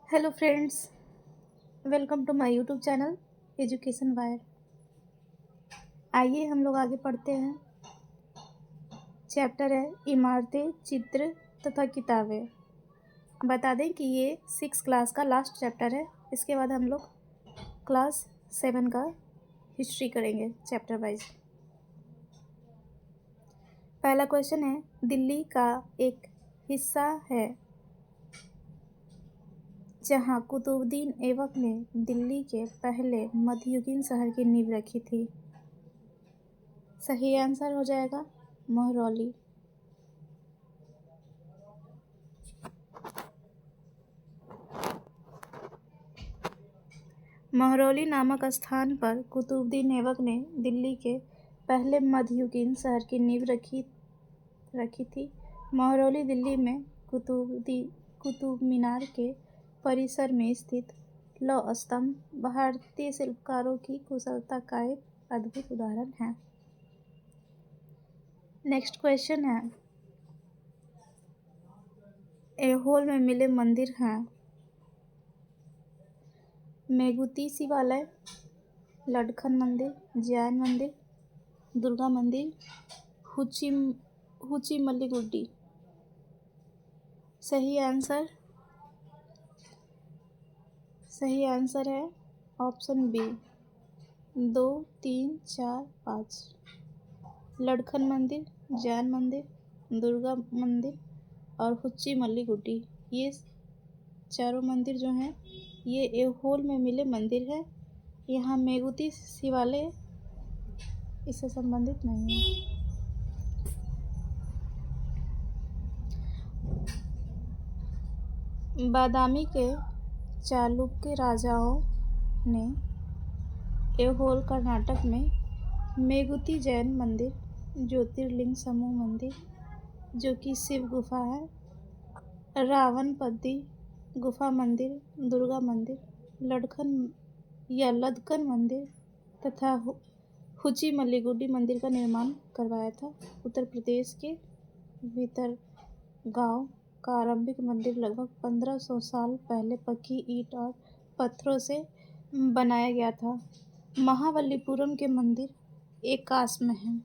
Hello friends, welcome to my YouTube channel education wire. आइए हम लोग आगे पढ़ते हैं। चैप्टर है इमारतें, चित्र तथा किताबें। बता दें कि ये 6 क्लास का लास्ट चैप्टर है। इसके बाद हम लोग क्लास 7 का हिस्ट्री करेंगे चैप्टर वाइज। पहला क्वेश्चन है, दिल्ली का एक हिस्सा है जहाँ कुतुबुद्दीन ऐबक ने दिल्ली के पहले मध्ययुगीन शहर की नींव रखी थी। सही आंसर हो जाएगा महरौली। महरौली नामक स्थान पर कुतुबुद्दीन ऐबक ने दिल्ली के पहले मध्ययुगीन शहर की नींव रखी थी। महरौली दिल्ली में कुतुब मीनार के परिसर में स्थित लौह स्तंभ भारतीय शिल्पकारों की कुशलता का एक अद्भुत उदाहरण है। नेक्स्ट क्वेश्चन है, ऐहोल में मिले मंदिर हैं मेगुती शिवालय, लडखन मंदिर, जैन मंदिर, दुर्गा मंदिर, हुचिमल्लीगुड्डी। सही आंसर है ऑप्शन बी 2, 3, 4, 5। लडखन मंदिर, जैन मंदिर, दुर्गा मंदिर और हुचिमल्लीगुड्डी, ये चारों मंदिर जो हैं ये ऐहोल में मिले मंदिर है। यहाँ मेगुती शिवालय इससे संबंधित नहीं है। बादामी के चालुक्य राजाओं ने ऐहोल कर्नाटक में मेगुती जैन मंदिर, ज्योतिर्लिंग समूह मंदिर जो कि शिव गुफा है, रावणपद्दी गुफा मंदिर, दुर्गा मंदिर, लदकन मंदिर तथा हुचिमल्लीगुड्डी मंदिर का निर्माण करवाया था। उत्तर प्रदेश के भितरगांव का आरंभिक मंदिर लगभग 1500 साल पहले पक्की ईंट और पत्थरों से बनाया गया था। महाबलीपुरम के मंदिर एकास में हैं।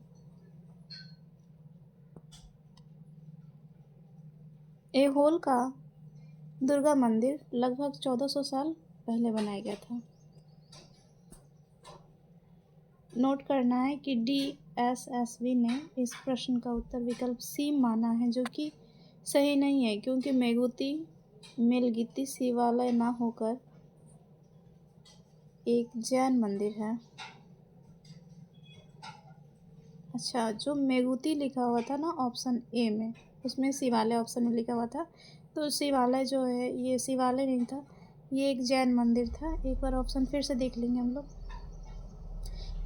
ऐहोल का दुर्गा मंदिर लगभग 1400 साल पहले बनाया गया था। नोट करना है कि DSSB ने इस प्रश्न का उत्तर विकल्प सी माना है, जो कि सही नहीं है क्योंकि मेलगिती शिवालय ना होकर एक जैन मंदिर है। अच्छा, जो मेगुती लिखा हुआ था ना ऑप्शन ए में, उसमें शिवालय ऑप्शन में लिखा हुआ था, तो शिवालय जो है ये शिवालय नहीं था, ये एक जैन मंदिर था। एक बार ऑप्शन फिर से देख लेंगे हम लोग।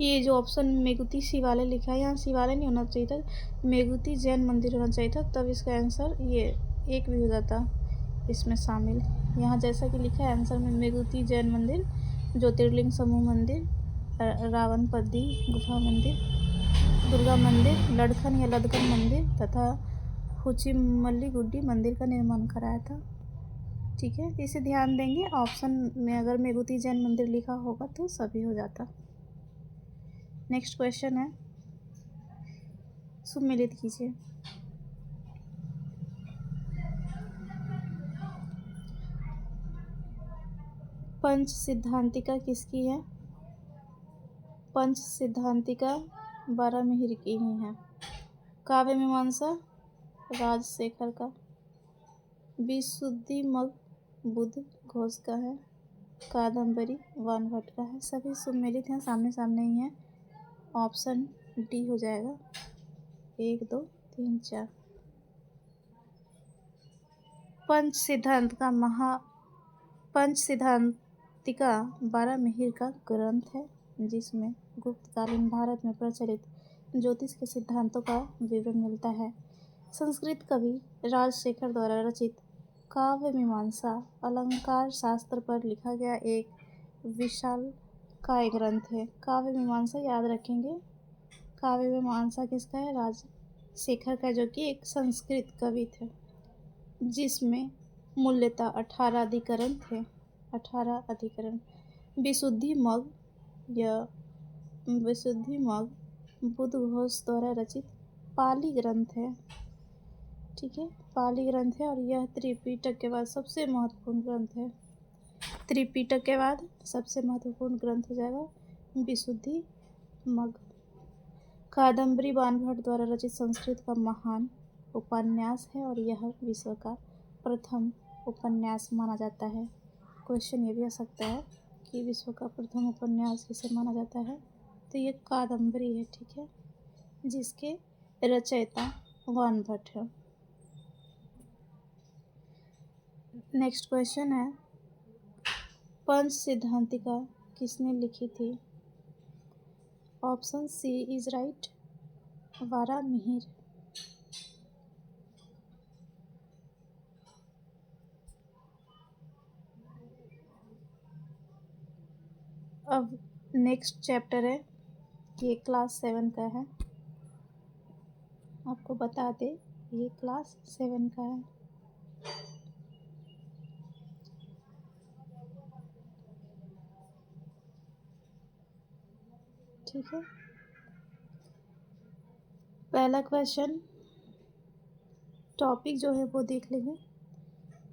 ये जो ऑप्शन मेगुती शिवालय लिखा है, यहाँ शिवालय नहीं होना चाहिए था, मेगुती जैन मंदिर होना चाहिए था, तब इसका आंसर ये एक भी हो जाता इसमें शामिल। यहाँ जैसा कि लिखा है आंसर में मेगुती जैन मंदिर, ज्योतिर्लिंग समूह मंदिर, रावणपद्दी गुफा मंदिर, दुर्गा मंदिर, लडखन या लदकन मंदिर तथा हुचिमल्लीगुड्डी मंदिर का निर्माण कराया था। ठीक है, इसे ध्यान देंगे। ऑप्शन में अगर मेगुती जैन मंदिर लिखा होगा तो सभी हो जाता। नेक्स्ट क्वेश्चन है, सुमेलित कीजिए। पंच सिद्धांतिका किसकी है? पंच सिद्धांतिका बारामिहिर की ही है। काव्य मीमांसा राजशेखर का, विशुद्धिमग बुद्ध घोष का है, कादम्बरी वानभट्ट का है। सभी सुमेलित हैं, सामने सामने ही हैं। ऑप्शन डी हो जाएगा 1, 2, 3, 4। पंच सिद्धांतिका बारामिहिर का ग्रंथ है, जिसमें गुप्तकालीन भारत में प्रचलित ज्योतिष के सिद्धांतों का विवरण मिलता है। संस्कृत कवि राजशेखर द्वारा रचित काव्य मीमांसा अलंकार शास्त्र पर लिखा गया एक विशाल काय ग्रंथ है। काव्य मीमांसा याद रखेंगे, काव्य मीमांसा किसका है? राजशेखर का, जो कि एक संस्कृत कवि थे, जिसमें मूल्यतः 18 अधिकरण थे। 18 अधिकरण। विशुद्धि मग बुद्ध घोष द्वारा रचित पाली ग्रंथ है। ठीक है, पाली ग्रंथ है और यह त्रिपिटक के बाद सबसे महत्वपूर्ण ग्रंथ है। त्रिपिटक के बाद सबसे महत्वपूर्ण ग्रंथ हो जाएगा विशुद्धि मग। कादम्बरी बाणभट्ट द्वारा रचित संस्कृत का महान उपन्यास है और यह विश्व का प्रथम उपन्यास माना जाता है। क्वेश्चन ये भी आ सकता है कि विश्व का प्रथम उपन्यास किसे माना जाता है, तो ये कादम्बरी है। ठीक है, जिसके रचयिता बाणभट्ट है। नेक्स्ट क्वेश्चन है, पंच सिद्धांतिका किसने लिखी थी? Option C is right, Varahamihira. अब नेक्स्ट चैप्टर है, ये क्लास 7 का है। आपको बता दे, ये क्लास 7 का है। ठीक है, पहला क्वेश्चन टॉपिक जो है वो देख लेंगे।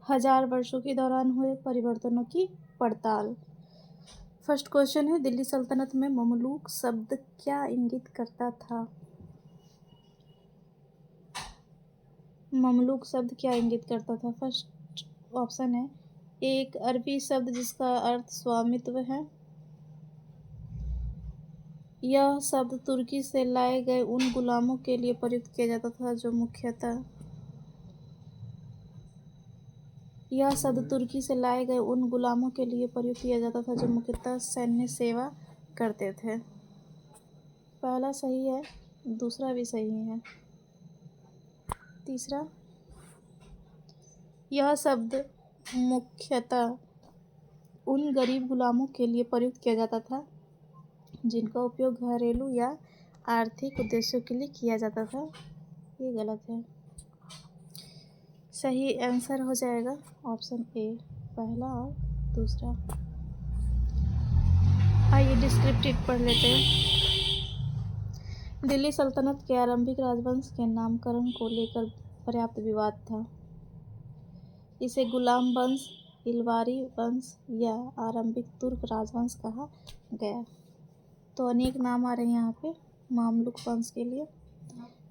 1000 वर्षों के दौरान हुए परिवर्तनों की पड़ताल। फर्स्ट क्वेश्चन है, दिल्ली सल्तनत में ममलूक शब्द क्या इंगित करता था? ममलूक शब्द क्या इंगित करता था? फर्स्ट ऑप्शन है, एक अरबी शब्द जिसका अर्थ स्वामित्व है। यह शब्द तुर्की से लाए गए उन गुलामों के लिए प्रयुक्त किया जाता था जो मुख्यतः सैन्य सेवा करते थे। पहला सही है, दूसरा भी सही है। तीसरा, यह शब्द मुख्यतः उन गरीब गुलामों के लिए प्रयुक्त किया जाता था जिनका उपयोग घरेलू या आर्थिक उद्देश्यों के लिए किया जाता था। ये गलत है। सही आंसर हो जाएगा ऑप्शन ए, पहला और दूसरा। आइए डिस्क्रिप्टिव पढ़ लेते हैं। दिल्ली सल्तनत के आरंभिक राजवंश के नामकरण को लेकर पर्याप्त विवाद था। इसे गुलाम वंश, इलवारी वंश या आरंभिक तुर्क राजवंश कहा गया। तो अनेक नाम आ रहे हैं यहाँ पे मामलुक वंश के लिए।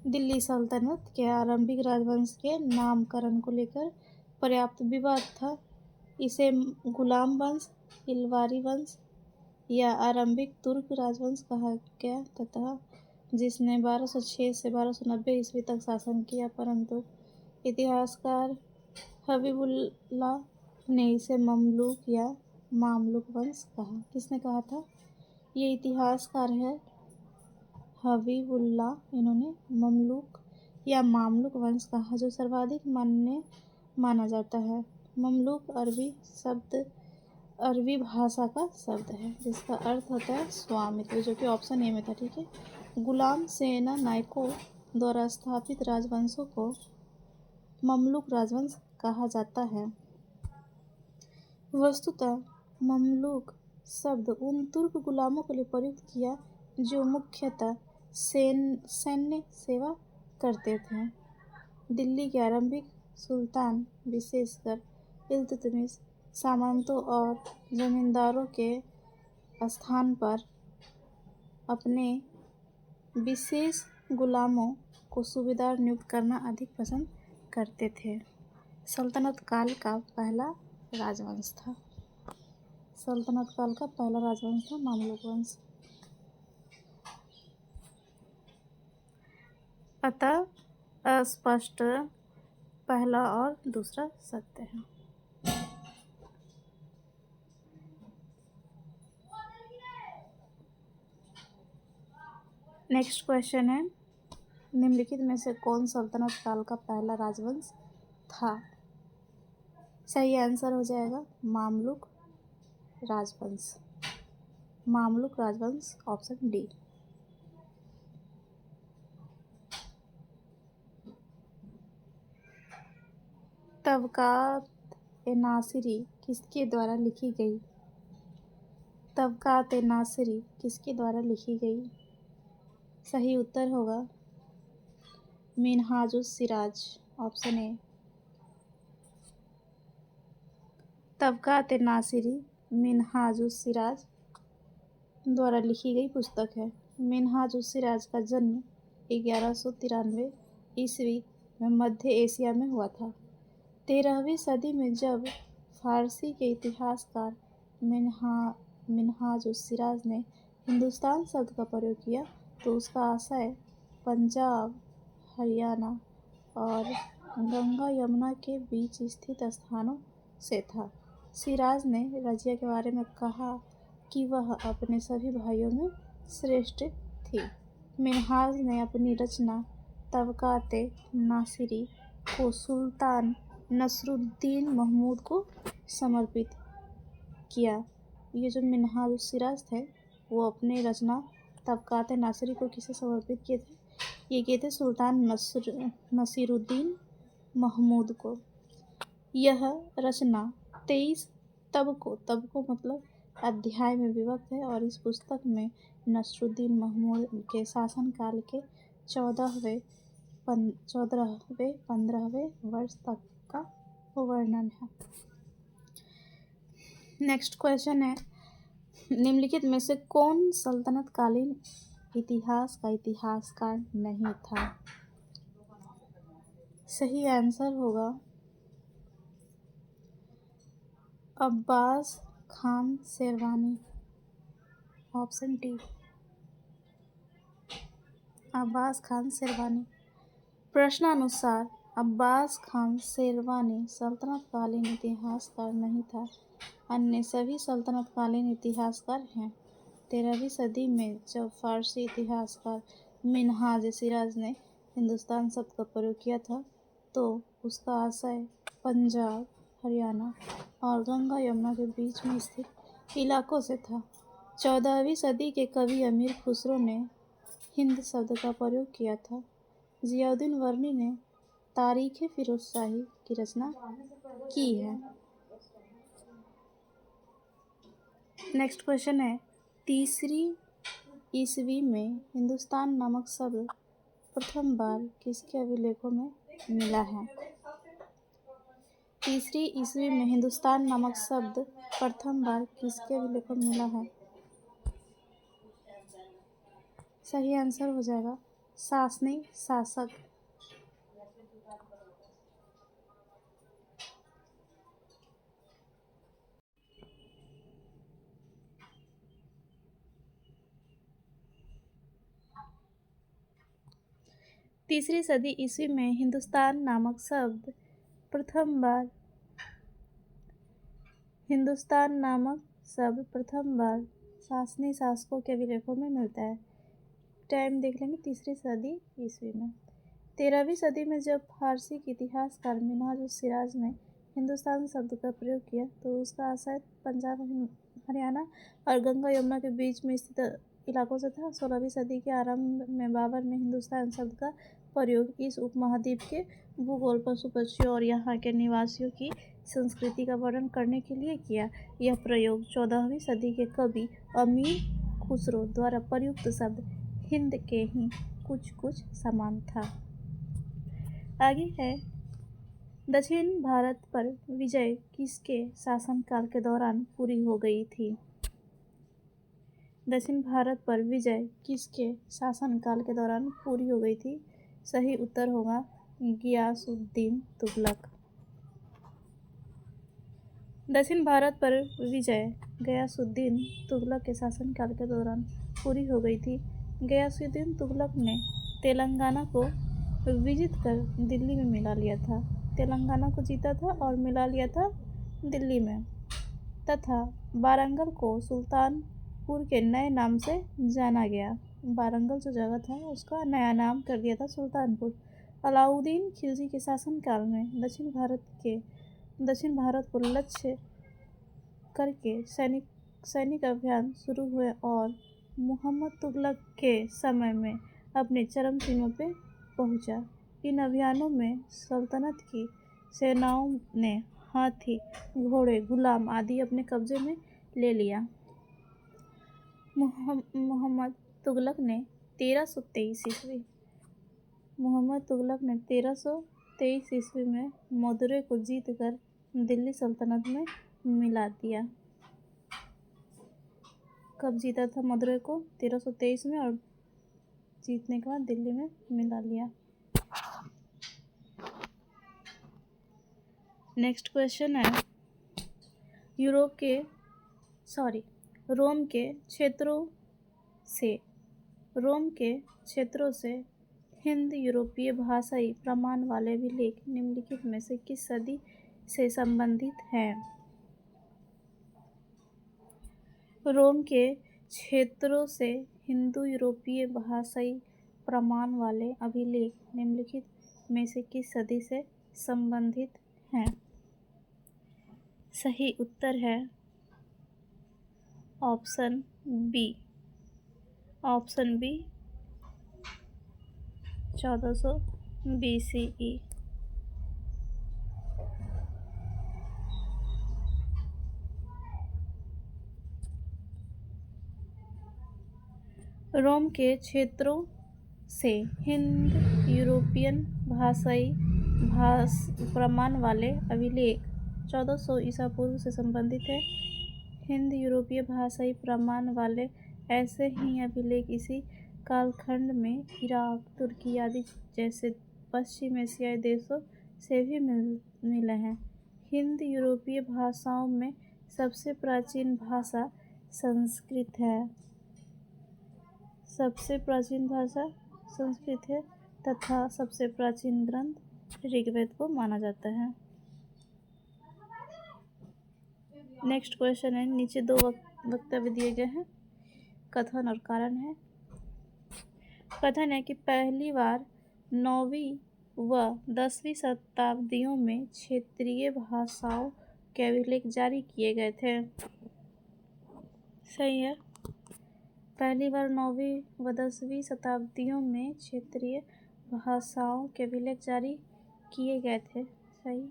दिल्ली सल्तनत के आरंभिक राजवंश के नामकरण को लेकर पर्याप्त विवाद था। इसे गुलाम वंश, इलवारी वंश या आरंभिक तुर्क राजवंश कहा गया तथा जिसने 1206 से 1290 ईस्वी तक शासन किया, परंतु इतिहासकार हबीबुल्लाह ने इसे ममलूक या मामलुक वंश कहा। किसने कहा था? ये इतिहासकार है हबीबुल्लाह। इन्होंने ममलूक या मामलुक वंश कहा, जो सर्वाधिक मान्य माना जाता है। ममलूक अरबी भाषा का शब्द है जिसका अर्थ होता है स्वामित्व, जो कि ऑप्शन ए में था। ठीक है, गुलाम सेना नायकों द्वारा स्थापित राजवंशों को ममलूक राजवंश कहा जाता है। वस्तुतः ममलूक शब्द उन तुर्क गुलामों के लिए प्रयुक्त किया जो मुख्यतः सैन्य सेवा करते थे। दिल्ली के आरंभिक सुल्तान, विशेषकर इल्तुतमिश, सामंतों और जमींदारों के स्थान पर अपने विशेष गुलामों को सूबेदार नियुक्त करना अधिक पसंद करते थे। सल्तनत काल का पहला राजवंश था। सल्तनत काल का पहला राजवंश था मामलुक वंश। अतः अस्पष्ट पहला और दूसरा सत्य है। नेक्स्ट क्वेश्चन है, निम्नलिखित में से कौन सल्तनत काल का पहला राजवंश था? सही आंसर हो जाएगा मामलुक राजवंश। मामलुक राजवंश ऑप्शन डी। तबकात नासिरी किसके द्वारा लिखी गई? तबकात नासिरी किसके द्वारा लिखी गई? सही उत्तर होगा मिनहाजुस सिराज, ऑप्शन ए। तबकात नासिरी मिनहाजुस सिराज द्वारा लिखी गई पुस्तक है। मिनहाजुस सिराज का जन्म 1193 ईस्वी में मध्य एशिया में हुआ था। 13वीं सदी में जब फारसी के इतिहासकार मिनहाजुस सिराज ने हिंदुस्तान शब्द का प्रयोग किया तो उसका आशय पंजाब, हरियाणा और गंगा यमुना के बीच स्थित स्थानों से था। सिराज ने रजिया के बारे में कहा कि वह अपने सभी भाइयों में श्रेष्ठ थी। मिनहाज ने अपनी रचना तबकात नासिरी को सुल्तान नसरुद्दीन महमूद को समर्पित किया। ये जो मिनहाजुस सिराज थे वो अपने रचना तबकात नासिरी को किसे समर्पित किए थे? ये किए थे सुल्तान नसीरुद्दीन महमूद को। यह रचना 23 तबकों मतलब अध्याय में विभक्त है और इस पुस्तक में नसरुद्दीन महमूद के शासनकाल के 14वें 15वें वर्ष तक का वर्णन है। नेक्स्ट क्वेश्चन है, निम्नलिखित में से कौन सल्तनत कालीन इतिहास का इतिहासकार नहीं था? सही आंसर होगा अब्बास खान शेरवानी, ऑप्शन डी। अब्बास खान शेरवानी। प्रश्नानुसार अब्बास खान शेरवानी सल्तनत कालीन इतिहासकार नहीं था, अन्य सभी सल्तनत कालीन इतिहासकार हैं। 13वीं सदी में जब फारसी इतिहासकार मिनहाज सिराज ने हिंदुस्तान शब्द का प्रयोग किया था तो उसका आशय पंजाब, हरियाणा और गंगा यमुना के बीच में स्थित इलाकों से था। 14वीं सदी के कवि अमीर खुसरो ने हिंद शब्द का प्रयोग किया था। जियाउद्दीन वर्नी ने तारीख़ फिरोज़शाही की रचना की है। नेक्स्ट क्वेश्चन है, 3री ईस्वी में हिंदुस्तान नामक शब्द प्रथम बार किसके अभिलेखों में मिला है? 3री ईस्वी में हिंदुस्तान नामक शब्द प्रथम बार किसके अभिलेखों में मिला है? सही आंसर हो जाएगा सासनी शासक। तीसरी सदी ईस्वी में हिंदुस्तान नामक शब्द प्रथम बार शासनी शासकों के अभिलेखों में मिलता है। टाइम देख लेंगे, 3री सदी ईस्वी में। 13वीं सदी में जब फारसी के इतिहासकार मिनहाजुस सिराज ने हिंदुस्तान शब्द का प्रयोग किया तो उसका आशय पंजाब, हरियाणा और गंगा यमुना के बीच में स्थित इलाकों से था। 16वीं सदी के आरंभ में बाबर ने हिंदुस्तान शब्द का प्रयोग इस उपमहाद्वीप के भूगोल, पशु पक्षियों और यहाँ के निवासियों की संस्कृति का वर्णन करने के लिए किया। यह प्रयोग 14वीं सदी के कवि अमीर खुसरो द्वारा प्रयुक्त शब्द हिंद के ही कुछ समान था। आगे है, दक्षिण भारत पर विजय किसके शासनकाल के दौरान पूरी हो गई थी? दक्षिण भारत पर विजय किसके शासनकाल के दौरान पूरी हो गई थी? सही उत्तर होगा गियासुद्दीन तुगलक। दक्षिण भारत पर विजय गियासुद्दीन तुगलक के शासनकाल के दौरान पूरी हो गई थी। गियासुद्दीन तुगलक ने तेलंगाना को विजित कर दिल्ली में मिला लिया था। तेलंगाना को जीता था और मिला लिया था दिल्ली में, तथा वारंगल को सुल्तानपुर के नए नाम से जाना गया। वारंगल जो जगह था उसका नया नाम कर दिया था सुल्तानपुर। अलाउद्दीन खिलजी के शासनकाल में दक्षिण भारत को लक्ष्य करके सैनिक अभियान शुरू हुए और मुहम्मद तुगलक के समय में अपने चरम सीमा पे पहुंचा। इन अभियानों में सल्तनत की सेनाओं ने हाथी, घोड़े, गुलाम आदि अपने कब्जे में ले लिया। मोहम्मद तुगलक ने 1323 ईस्वी में मदुरै को जीतकर दिल्ली सल्तनत में मिला दिया। कब जीता था मदुरै को? 1323 में, और जीतने के बाद दिल्ली में मिला लिया। नेक्स्ट क्वेश्चन है, रोम के क्षेत्रों से हिंद यूरोपीय भाषाई प्रमाण वाले अभिलेख निम्नलिखित में से किस सदी से संबंधित हैं? रोम के क्षेत्रों से हिंदू यूरोपीय भाषाई प्रमाण वाले अभिलेख निम्नलिखित में से किस सदी से संबंधित हैं? सही उत्तर है ऑप्शन बी 1400 BCE। रोम के क्षेत्रों से हिंद यूरोपियन भाषाई प्रमाण वाले अभिलेख 1400 ईसा पूर्व से संबंधित है। हिंद यूरोपीय भाषाई प्रमाण वाले ऐसे ही अभिलेख इसी कालखंड में इराक, तुर्की आदि जैसे पश्चिम एशियाई देशों से भी मिले हैं। हिंद यूरोपीय भाषाओं में सबसे प्राचीन भाषा संस्कृत है। सबसे प्राचीन भाषा संस्कृत है तथा सबसे प्राचीन ग्रंथ ऋग्वेद को माना जाता है। नेक्स्ट क्वेश्चन है, नीचे दो वक्तव्य दिए गए हैं, कथन और कारण है। कथन है कि पहली बार 9वीं व 10वीं शताब्दियों में क्षेत्रीय भाषाओं के अभिलेख जारी किए गए थे। सही है, पहली बार 9वीं व 10वीं शताब्दियों में क्षेत्रीय भाषाओं के अभिलेख जारी किए गए थे। सही।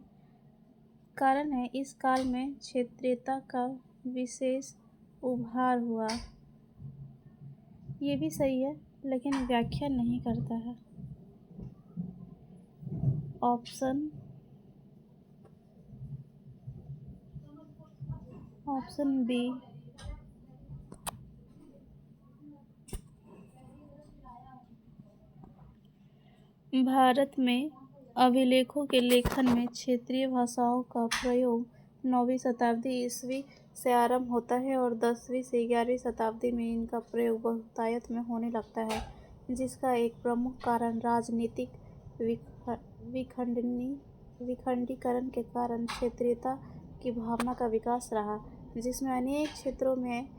कारण है, इस काल में क्षेत्रीयता का विशेष उभार हुआ। ये भी सही है, लेकिन व्याख्या नहीं करता है। Option B. भारत में अभिलेखों के लेखन में क्षेत्रीय भाषाओं का प्रयोग 9वीं शताब्दी ईस्वी से आरंभ होता है और 10वीं से 11वीं शताब्दी में इनका प्रयोग बहुतायत में होने लगता है, जिसका एक प्रमुख कारण राजनीतिक विखंडीकरण के कारण क्षेत्रीयता की भावना का विकास रहा, जिसमें अनेक क्षेत्रों में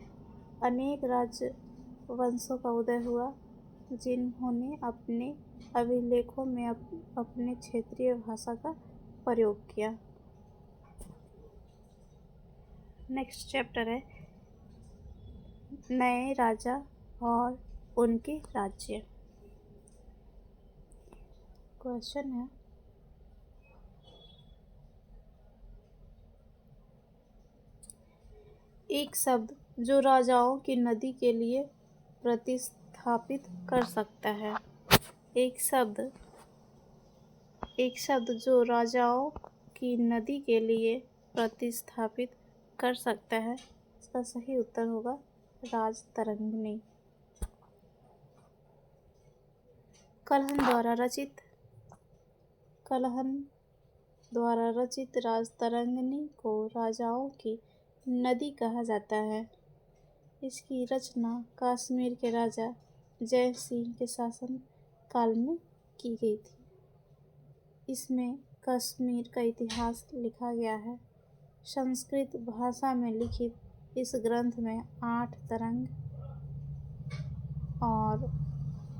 अनेक राजवंशों का उदय हुआ, जिन्होंने अपने अभिलेखों में अपने क्षेत्रीय भाषा का प्रयोग किया। नेक्स्ट चैप्टर है, नए राजा और उनके राज्य। क्वेश्चन है, एक शब्द जो राजाओं की नदी के लिए प्रतिस्थापित कर सकता है। एक शब्द जो राजाओं की नदी के लिए प्रतिस्थापित कर सकता है, इसका सही उत्तर होगा राजतरंगिणी। कलहन द्वारा रचित राजतरंगिणी को राजाओं की नदी कहा जाता है। इसकी रचना कश्मीर के राजा जय सिंह के शासन काल में की गई थी। इसमें कश्मीर का इतिहास लिखा गया है। संस्कृत भाषा में लिखित इस ग्रंथ में 8 तरंग और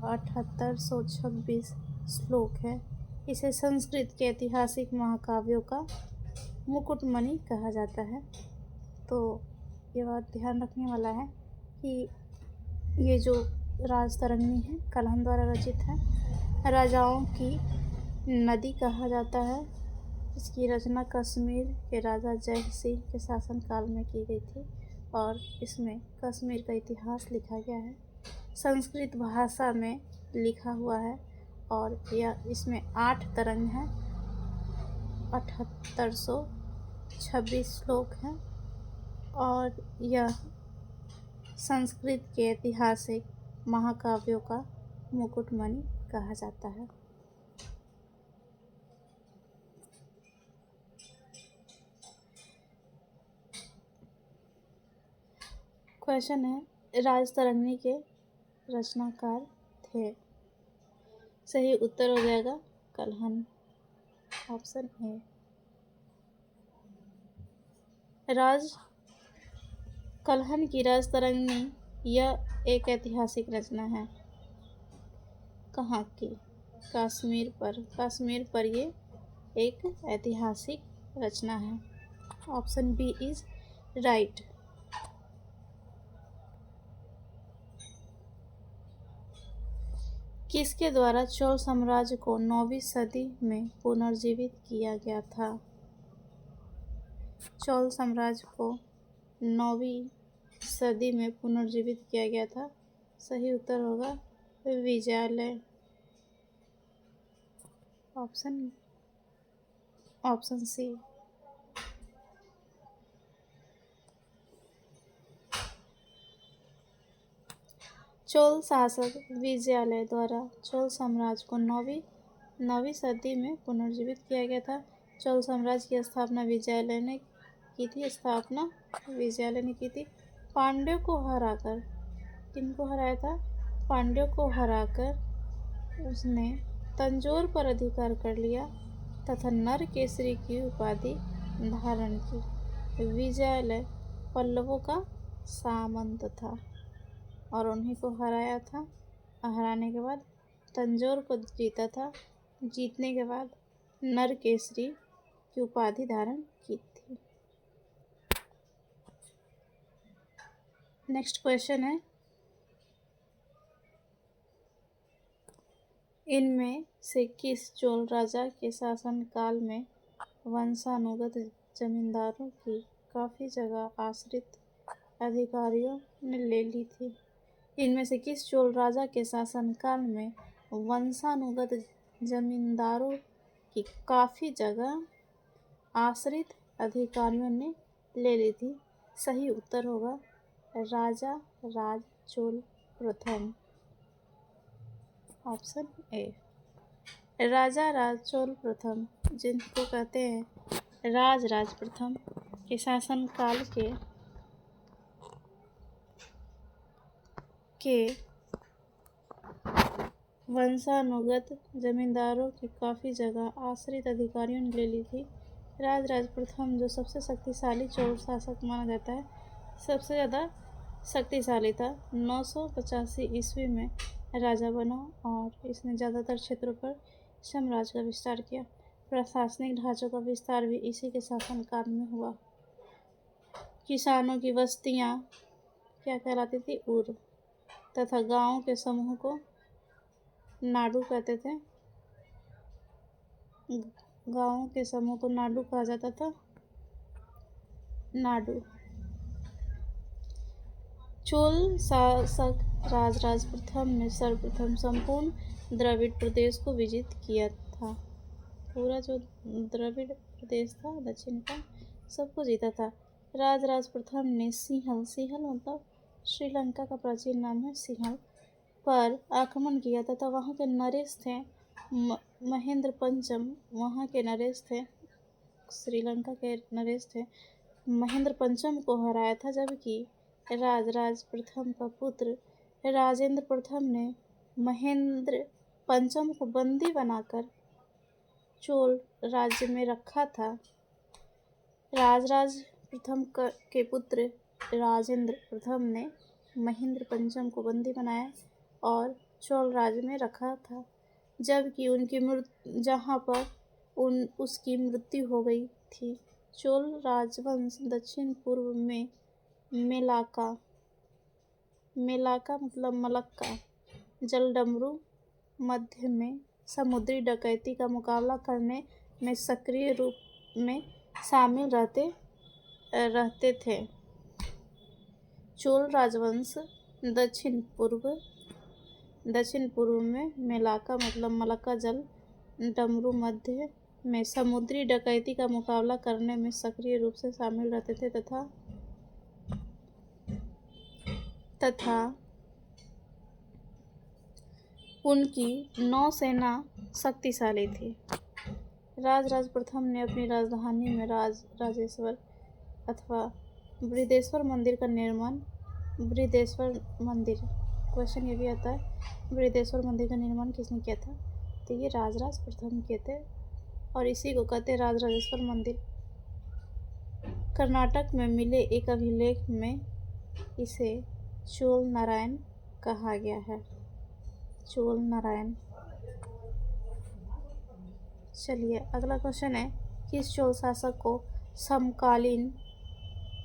7826 श्लोक है। इसे संस्कृत के ऐतिहासिक महाकाव्यों का मुकुटमणि कहा जाता है। तो ये बात ध्यान रखने वाला है कि ये जो राजतरंगिणी है कलहन द्वारा रचित है। राजाओं की नदी कहा जाता है इसकी रचना कश्मीर के राजा जय सिंह के शासनकाल में की गई थी और इसमें कश्मीर का इतिहास लिखा गया है। संस्कृत भाषा में लिखा हुआ है और यह इसमें 8 तरंग हैं, 7826 श्लोक हैं और यह संस्कृत के ऐतिहासिक महाकाव्यों का मुकुटमणि कहा जाता है। क्वेश्चन है, राजतरंगिणी के रचनाकार थे। सही उत्तर हो जाएगा कल्हन, ऑप्शन ए। कल्हन की राजतरंगिणी यह एक ऐतिहासिक रचना है। कहाँ की? कश्मीर पर ये एक ऐतिहासिक रचना है। Option B is right. किसके द्वारा चोल साम्राज्य को 9वीं सदी में पुनर्जीवित किया गया था? चोल साम्राज्य को 9वीं सदी में पुनर्जीवित किया गया था। सही उत्तर होगा विजयालय, ऑप्शन सी। चोल शासक विजयालय द्वारा चोल साम्राज्य को 9वीं सदी में पुनर्जीवित किया गया था। चोल साम्राज्य की स्थापना विजयालय ने की थी। पांड्यों को हराकर, किनको हराया था? पांड्यों को हराकर उसने तंजौर पर अधिकार कर लिया तथा नरकेसरी की उपाधि धारण की। विजयालय पल्लवों का सामंत था और उन्हीं को हराया था। हराने के बाद तंजौर को जीता था। जीतने के बाद नरकेसरी की उपाधि धारण की थी। नेक्स्ट क्वेश्चन है, इनमें से किस चोल राजा के शासनकाल में वंशानुगत जमींदारों की काफ़ी जगह आश्रित अधिकारियों ने ले ली थी? इनमें से किस चोल राजा के शासनकाल में वंशानुगत जमींदारों की काफ़ी जगह आश्रित अधिकारियों ने ले ली थी? सही उत्तर होगा राजा राज चोल प्रथम, ऑप्शन ए। राजा राज चोल प्रथम, जिनको कहते हैं राज प्रथम, के शासनकाल के वंशानुगत जमींदारों की काफ़ी जगह आश्रित अधिकारियों ने ले ली थी। राज प्रथम जो सबसे शक्तिशाली चोल शासक माना जाता है, सबसे ज़्यादा शक्तिशाली था। 985 ईस्वी में राजा बना और इसने ज़्यादातर क्षेत्रों पर साम्राज्य का विस्तार किया। प्रशासनिक ढांचों का विस्तार भी इसी के शासनकाल में हुआ। किसानों की बस्तियां क्या कहलाती थी? उर, तथा गांवों के समूह को नाडू कहते थे। गांवों के समूह को नाडू कहा जाता था। नाडू। चोल शासक राज प्रथम ने सर्वप्रथम संपूर्ण द्रविड़ प्रदेश को विजित किया था। पूरा जो द्रविड़ प्रदेश था दक्षिण का, सबको जीता था। राज प्रथम ने सिंहल मतलब श्रीलंका का प्राचीन नाम है, सिंहल पर आक्रमण किया तथा वहाँ के नरेश थे महेंद्र पंचम, वहाँ के नरेश थे, श्रीलंका के नरेश थे, महेंद्र पंचम को हराया था। जबकि राज प्रथम का पुत्र राजेंद्र प्रथम ने महेंद्र पंचम को बंदी बनाकर चोल राज्य में रखा था। राज प्रथम के पुत्र राजेंद्र प्रथम ने महेंद्र पंचम को बंदी बनाया और चोल राज्य में रखा था। जबकि जहाँ पर उसकी मृत्यु हो गई थी। चोल राजवंश दक्षिण पूर्व में मेलाका मतलब मलक्का, जलडमरू, मध्य में समुद्री डकैती का मुकाबला करने में सक्रिय रूप में शामिल रहते थे। चोल राजवंश दक्षिण पूर्व में मेलाका मतलब मलक्का जल डमरू मध्य में समुद्री डकैती का मुकाबला करने में सक्रिय रूप से शामिल रहते थे तथा उनकी नौसेना शक्तिशाली थी। राजराज प्रथम ने अपनी राजधानी में राजेश्वर अथवा बृहदेश्वर मंदिर का निर्माण क्वेश्चन ये भी आता है, बृहदेश्वर मंदिर का निर्माण किसने किया था? तो ये राजराज प्रथम किए थे और इसी को कहते हैं राजराजेश्वर मंदिर। कर्नाटक में मिले एक अभिलेख में इसे चोल नारायण कहा गया है। चोल नारायण। चलिए अगला क्वेश्चन है, किस चोल शासक को समकालीन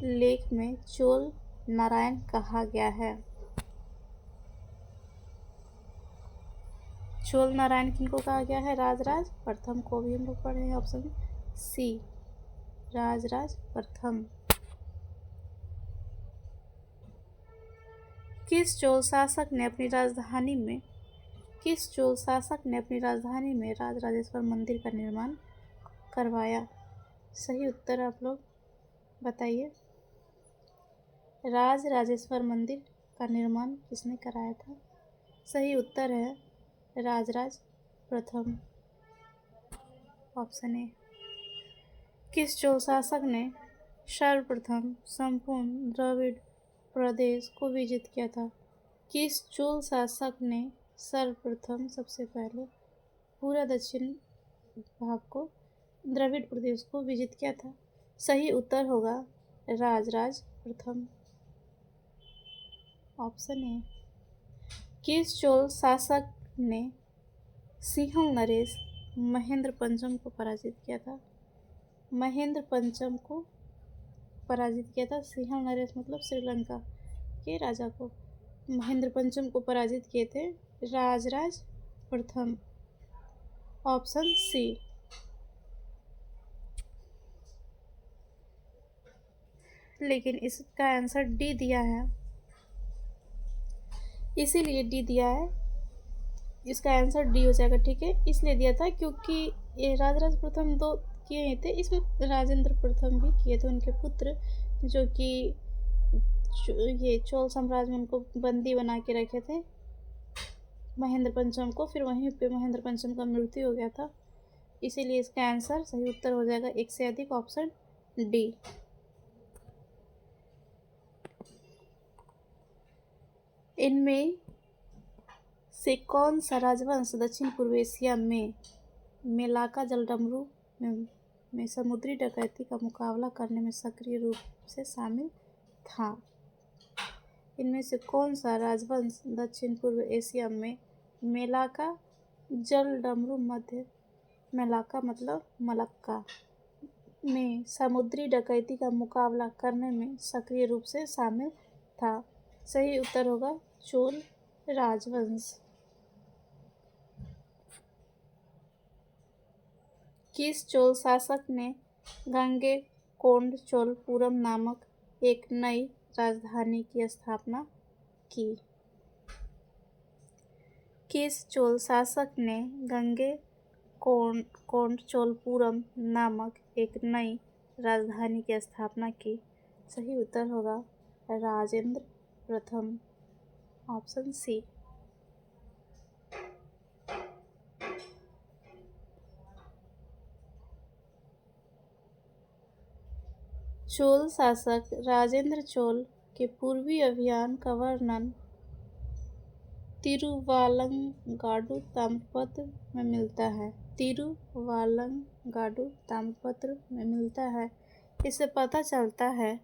लेख में चोल नारायण कहा गया है? चोल नारायण किनको कहा गया है? राजराज प्रथम को भी हम लोग पढ़े हैं, ऑप्शन सी राजराज प्रथम। किस चोल शासक ने अपनी राजधानी में राजराजेश्वर मंदिर का निर्माण करवाया? सही उत्तर आप लोग बताइए। राजराजेश्वर मंदिर का निर्माण किसने कराया था? सही उत्तर है राजराज प्रथम, ऑप्शन ए। किस चोल शासक ने सर्वप्रथम संपूर्ण द्रविड़ प्रदेश को विजित किया था? किस चोल शासक ने सर्वप्रथम सबसे पहले पूरा दक्षिण भाग को द्रविड़ प्रदेश को विजित किया था? सही उत्तर होगा राजराज प्रथम, ऑप्शन ए। किस चोल शासक ने सिंहल नरेश महेंद्र पंचम को पराजित किया था? महेंद्र पंचम को पराजित किया था। सिंहल नरेश मतलब श्रीलंका के राजा को महेंद्र पंचम को पराजित किए थे राजराज प्रथम, ऑप्शन सी। लेकिन इसका आंसर डी दिया है, इसीलिए डी दिया है, इसका आंसर डी हो जाएगा। ठीक है, इसलिए दिया था क्योंकि ये राजराज प्रथम दो किए थे, इसमें राजेंद्र प्रथम भी किए थे। उनके पुत्र जो कि ये चोल साम्राज्य में उनको बंदी बना के रखे थे महेंद्र पंचम को, फिर वहीं पे महेंद्र पंचम का मृत्यु हो गया था। इसीलिए इसका आंसर सही उत्तर हो जाएगा एक से अधिक, ऑप्शन डी। इनमें से कौन सा राजवंश दक्षिण पूर्व एशिया में मेलाका जलडमरू में समुद्री डकैती का मुकाबला करने में सक्रिय रूप से शामिल था? इनमें से कौन सा राजवंश दक्षिण पूर्व एशिया में मेलाका जलडमरू मध्य मेलाका मतलब मलक्का में समुद्री डकैती का मुकाबला करने में सक्रिय रूप से शामिल था? सही उत्तर होगा चोल राजवंश। किस चोल शासक ने गांगेकोंडचोलपुरम नामक एक नई राजधानी की स्थापना की? किस चोल शासक ने गांगेकोंडचोलपुरम नामक एक नई राजधानी की स्थापना की? सही उत्तर होगा राजेंद्र प्रथम, ऑप्शन सी। चोल शासक राजेंद्र चोल के पूर्वी अभियान का वर्णन तिरुवालंगाडु ताम्रपत्र में मिलता है। तिरुवालंगाडु ताम्रपत्र में मिलता है। इससे पता चलता है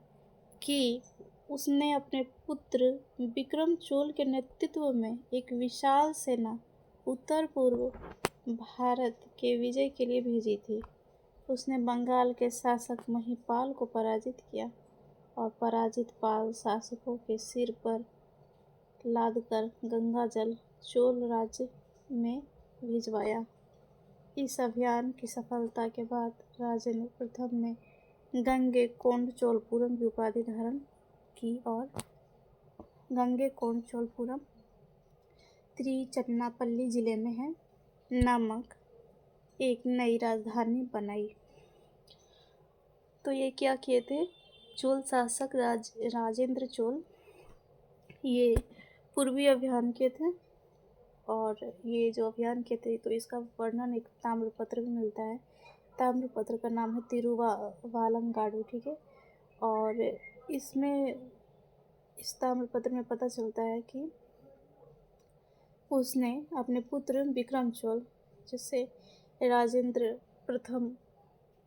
कि उसने अपने पुत्र विक्रम चोल के नेतृत्व में एक विशाल सेना उत्तर पूर्व भारत के विजय के लिए भेजी थी। उसने बंगाल के शासक महिपाल को पराजित किया और पराजित पाल शासकों के सिर पर लादकर गंगा जल चोल राज्य में भिजवाया। इस अभियान की सफलता के बाद राजेंद्र प्रथम ने गंगैकोंडचोलपुरम की उपाधि धारण की और गंगैकोंडचोलपुरम तिरुचिरापल्ली जिले में है नामक एक नई राजधानी बनाई। तो ये क्या किए थे? चोल शासक राजेंद्र चोल ये पूर्वी अभियान किए थे, और ये जो अभियान किए थे तो इसका वर्णन एक ताम्रपत्र में मिलता है। ताम्रपत्र का नाम है तिरुवालंगाडु, ठीक है। और इसमें इस ताम्रपत्र में पता चलता है कि उसने अपने पुत्र विक्रम चोल, जिससे राजेंद्र प्रथम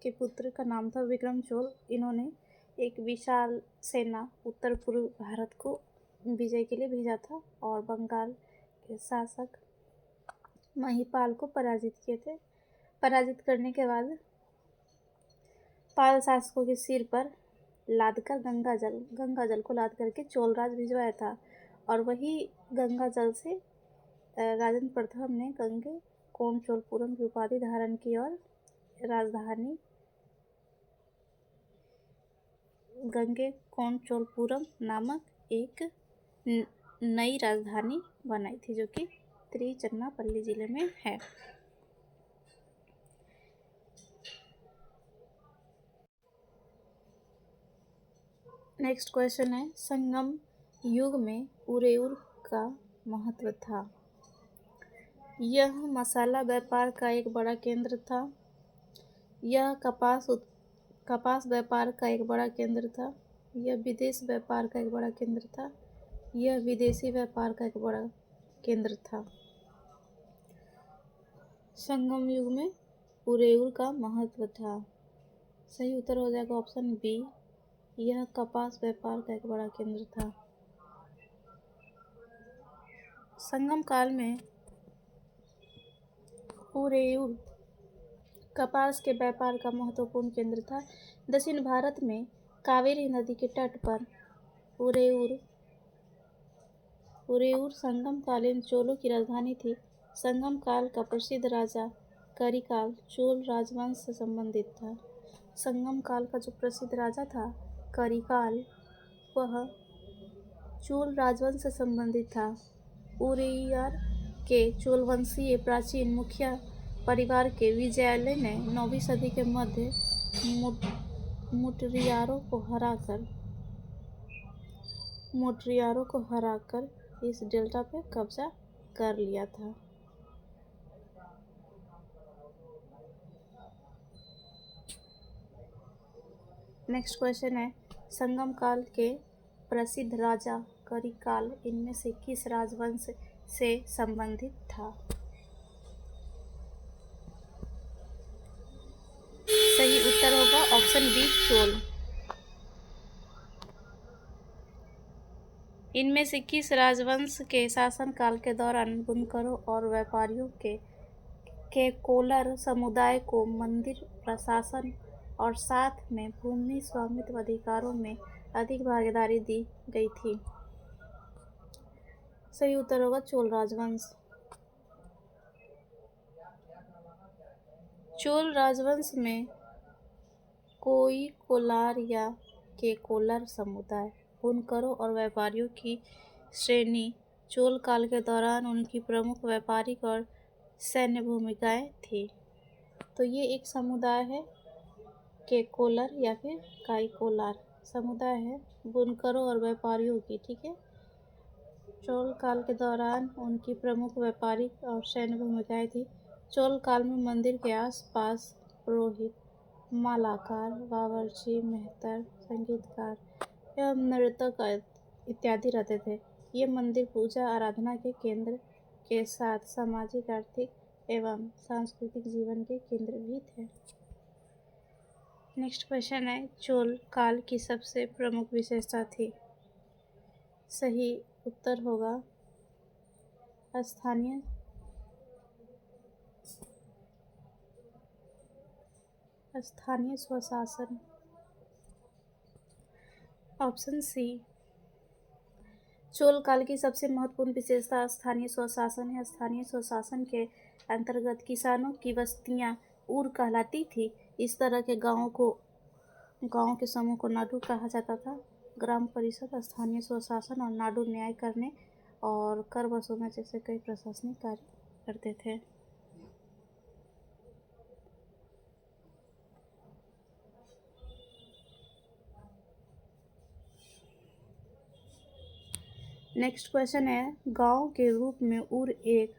के पुत्र का नाम था विक्रम चोल, इन्होंने एक विशाल सेना उत्तर पूर्व भारत को विजय के लिए भेजा था और बंगाल के शासक महिपाल को पराजित किए थे। पराजित करने के बाद पाल शासकों के सिर पर लादकर गंगा जल को लाद करके चोलराज भिजवाया था, और वही गंगा जल से राजेंद्र प्रथम ने गंगैकोंडचोलपुरम की उपाधि धारण की और राजधानी गंगैकोंडचोलपुरम नामक एक नई राजधानी बनाई थी, जो कि तिरुचिरापल्ली जिले में है। नेक्स्ट क्वेश्चन है, संगम युग में उरेयूर का महत्व था। यह मसाला व्यापार का एक बड़ा केंद्र था। यह कपास व्यापार का एक बड़ा केंद्र था। यह विदेश व्यापार का एक बड़ा केंद्र था। यह विदेशी व्यापार का एक बड़ा केंद्र था। संगम युग में उरेयूर का महत्व था। सही उत्तर हो जाएगा ऑप्शन बी, यह कपास व्यापार का एक बड़ा केंद्र था। संगम काल में उरेयूर कपास के व्यापार का महत्वपूर्ण केंद्र था। दक्षिण भारत में कावेरी नदी के तट पर उरेयूर संगम कालीन चोलों की राजधानी थी। संगम काल का प्रसिद्ध राजा करिकाल चोल राजवंश से संबंधित था। संगम काल का जो प्रसिद्ध राजा था करिकाल, वह चोल राजवंश से संबंधित था। उरेयूर के चोलवंशीय प्राचीन मुखिया परिवार के विजयालय ने 9वीं सदी के मध्य मोटरियारों को हराकर इस डेल्टा पर कब्जा कर लिया था। नेक्स्ट क्वेश्चन है, संगम काल के प्रसिद्ध राजा करिकाल इनमें से किस राजवंश से संबंधित था? सही उत्तर होगा ऑप्शन बी, चोल। इनमें से किस राजवंश के शासनकाल के दौरान बुनकरों और व्यापारियों के कोलर समुदाय को मंदिर प्रशासन और साथ में भूमि स्वामित्व अधिकारों में अधिक भागीदारी दी गई थी? सही उत्तर होगा चोल राजवंश। चोल राजवंश में कोई कोलार या के कोलर समुदाय बुनकरों और व्यापारियों की श्रेणी चोल काल के दौरान उनकी प्रमुख व्यापारिक और सैन्य भूमिकाएं थी। तो ये एक समुदाय है के कोलर या फिर काई कोलार समुदाय है बुनकरों और व्यापारियों की, ठीक है। चोल काल के दौरान उनकी प्रमुख व्यापारिक और सैन्य भूमिकाएं थी। चोल काल में मंदिर के आसपास पुरोहित, मालाकार, बावर्ची, मेहतर, संगीतकार एवं नर्तक इत्यादि रहते थे। ये मंदिर पूजा आराधना के केंद्र के साथ सामाजिक, आर्थिक एवं सांस्कृतिक जीवन के केंद्र भी थे। नेक्स्ट क्वेश्चन है, चोल काल की सबसे प्रमुख विशेषता थी? सही उत्तर होगा स्थानीय स्वशासन, ऑप्शन सी। चोल काल की सबसे महत्वपूर्ण विशेषता स्थानीय स्वशासन है। स्थानीय स्वशासन के अंतर्गत किसानों की बस्तियां ऊर कहलाती थी। इस तरह के गांव के समूह को नाडु कहा जाता था। ग्राम परिषद स्थानीय स्वशासन और नाडु न्याय करने और कर वसूलने जैसे कई प्रशासनिक कार्य करते थे। नेक्स्ट क्वेश्चन है, गांव के रूप में ऊर एक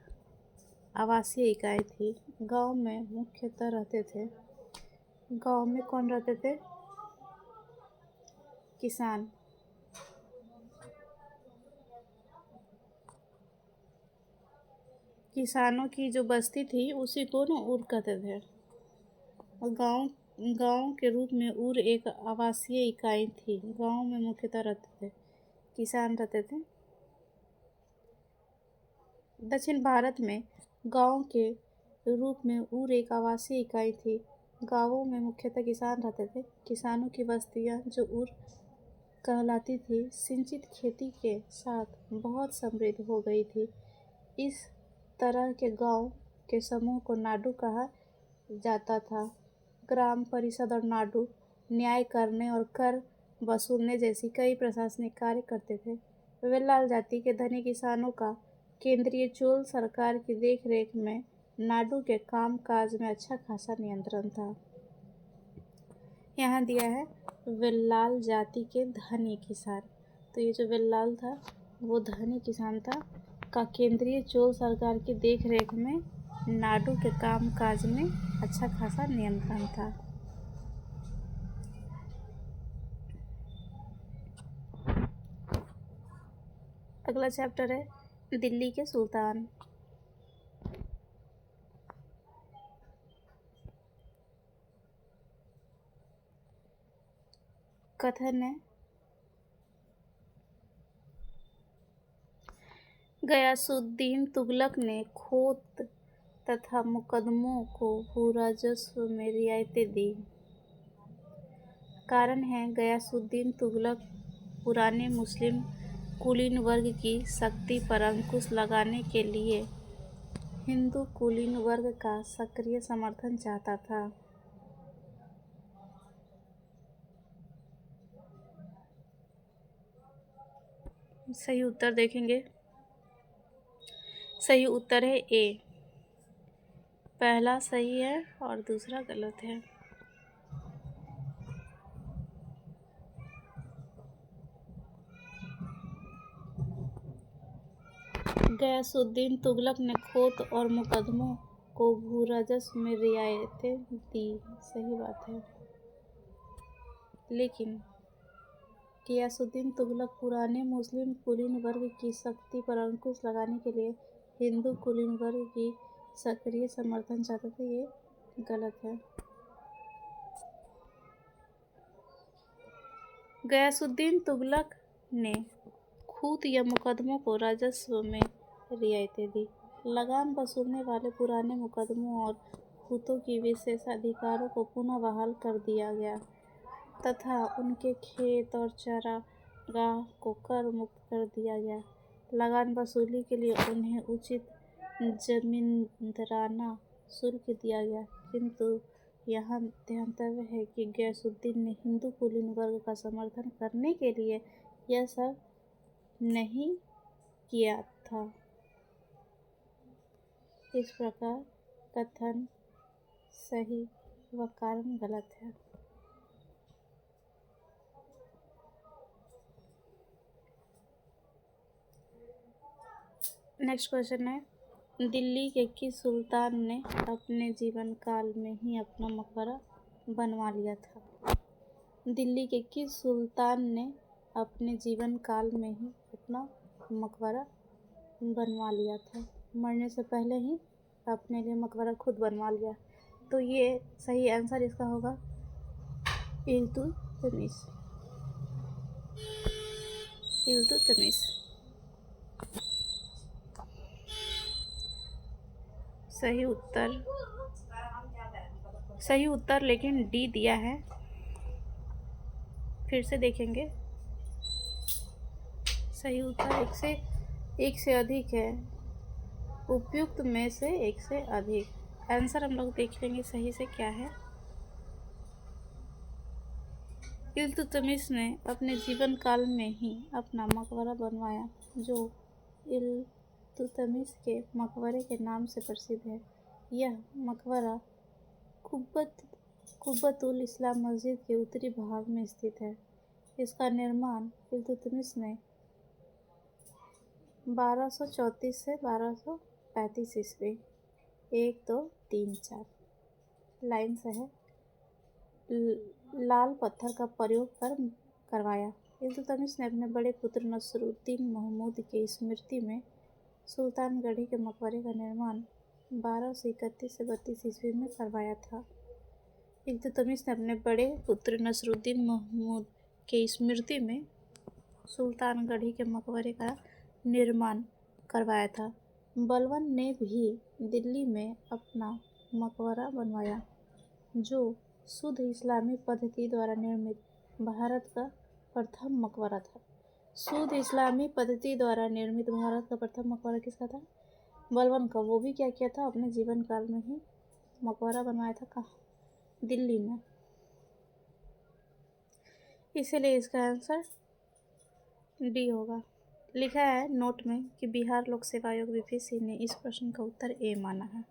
आवासीय इकाई थी। गांव में मुख्यतः रहते थे, गांव में कौन रहते थे? किसान। किसानों की जो बस्ती थी उसी को ना ऊर कहते थे। और गांव के रूप में ऊर एक आवासीय इकाई थी। गांव में मुख्यतः रहते थे, किसान रहते थे। दक्षिण भारत में गांव के रूप में ऊर एक आवासीय इकाई थी। गांवों में मुख्यतः किसान रहते थे। किसानों की बस्तियां जो ऊर कहलाती थी, सिंचित खेती के साथ बहुत समृद्ध हो गई थी। इस तरह के गांव के समूह को नाडु कहा जाता था। ग्राम परिषद और नाडु न्याय करने और कर वसूलने जैसी कई प्रशासनिक कार्य करते थे। वेल्लाल जाति के धनी किसानों का केंद्रीय चोल सरकार की देखरेख में नाडु के काम काज में अच्छा खासा नियंत्रण था। यहाँ दिया है वेल्लाल जाति के धनी किसान। तो ये जो वेल्लाल था वो धनी किसान था का केंद्रीय चोल सरकार की देखरेख में नाडु के काम काज में अच्छा खासा नियंत्रण था। अगला चैप्टर है दिल्ली के सुल्तान। कथन है, गयासुद्दीन तुगलक ने खोत तथा मुकदमों को भू-राजस्व में रियायतें दी। कारण है, गयासुद्दीन तुगलक पुराने मुस्लिम कुलीन वर्ग की शक्ति पर अंकुश लगाने के लिए हिंदू कुलीन वर्ग का सक्रिय समर्थन चाहता था। सही उत्तर देखेंगे। सही उत्तर है ए। पहला सही है और दूसरा गलत है। गयासुद्दीन तुगलक ने खोत और मुकदमों को भू-राजस्व में रियायतें दी। सही बात है। लेकिन गयासुद्दीन तुगलक पुराने मुस्लिम कुलीन वर्ग की शक्ति पर अंकुश लगाने के लिए हिंदू कुलीन वर्ग की सक्रिय समर्थन चाहते थे। ये गलत है। गयासुद्दीन तुगलक ने खूत या मुकदमों को राजस्व में रियायतें दी। लगान वसूलने वाले पुराने मुकदमों और खूतों की विशेषाधिकारों को पुनः बहाल कर दिया गया तथा उनके खेत और चारागाह को कर मुक्त कर दिया गया। लगान वसूली के लिए उन्हें उचित जमींदाराना शुल्क दिया गया। किंतु यहाँ ध्यातव्य है कि गयासुद्दीन ने हिंदू कुलीन वर्ग का समर्थन करने के लिए यह सब नहीं किया था। इस प्रकार कथन सही व कारण गलत है। नेक्स्ट क्वेश्चन है, दिल्ली के किस सुल्तान ने अपने जीवन काल में ही अपना मकबरा बनवा लिया था? दिल्ली के किस सुल्तान ने अपने जीवन काल में ही अपना मकबरा बनवा लिया था? मरने से पहले ही अपने लिए मकबरा खुद बनवा लिया। तो ये सही आंसर इसका होगा इल्तुतमिश। इल्तुतमिश सही उत्तर। सही उत्तर लेकिन डी दिया है। फिर से देखेंगे। सही उत्तर एक से अधिक है। उपयुक्त में से एक से अधिक। आंसर हम लोग देख लेंगे सही से क्या है। इल्तुतमिश ने अपने जीवन काल में ही अपना मकबरा बनवाया, जो इल्तुतमिश के मकबरे के नाम से प्रसिद्ध है। यह मकबरा कुब्बतुल इस्लाम मस्जिद के उत्तरी भाग में स्थित है। इसका निर्माण इल्तुतमिश ने 1234 से 1235 ईस्वी 1 2 3 4 लाइन से है लाल पत्थर का प्रयोग कर करवाया। इल्तुतमिश ने अपने बड़े पुत्र नसरुद्दीन महमूद की स्मृति में सुल्तानगढ़ी के मकबरे का निर्माण 1231 से 32 ईस्वी में करवाया था। इल्तुतमिश ने अपने बड़े पुत्र नसरुद्दीन महमूद की स्मृति में सुल्तानगढ़ी के मकबरे का निर्माण करवाया था। बलबन ने भी दिल्ली में अपना मकबरा बनवाया, जो शुद्ध इस्लामी पद्धति द्वारा निर्मित भारत का प्रथम मकबरा था। शुद्ध इस्लामी पद्धति द्वारा निर्मित भारत का प्रथम मकबरा किसका था? बलबन का। वो भी क्या किया था? अपने जीवन काल में ही मकबरा बनवाया था। कहाँ? दिल्ली में। इसीलिए इसका आंसर डी होगा। लिखा है नोट में कि बिहार लोक सेवा आयोग वीपीएससी ने इस प्रश्न का उत्तर ए माना है।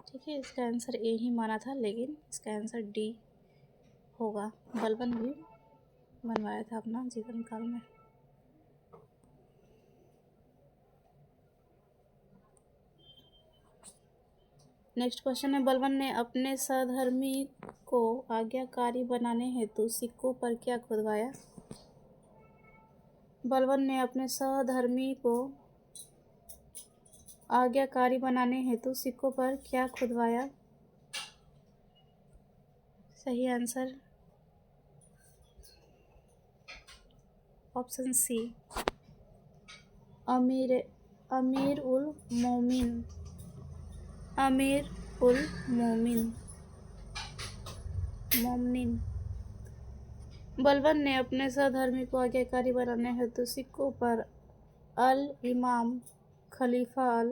ठीक है, इसका आंसर ए ही माना था, लेकिन इसका आंसर डी होगा। बलबन भी बनवाया था अपना जीवन काल में। नेक्स्ट क्वेश्चन है, बलबन ने अपने सहधर्मी को आज्ञाकारी बनाने हेतु सिक्कों पर क्या खुदवाया? बलबन ने अपने सहधर्मी को आज्ञाकारी बनाने हेतु सिक्कों पर क्या खुदवाया? सही आंसर ऑप्शन सी, अमीर उल मोमिन। बलबन ने अपने सहधर्मी को आज्ञाकारी बनाने हेतु सिक्कों पर अल इमाम, खलीफा अल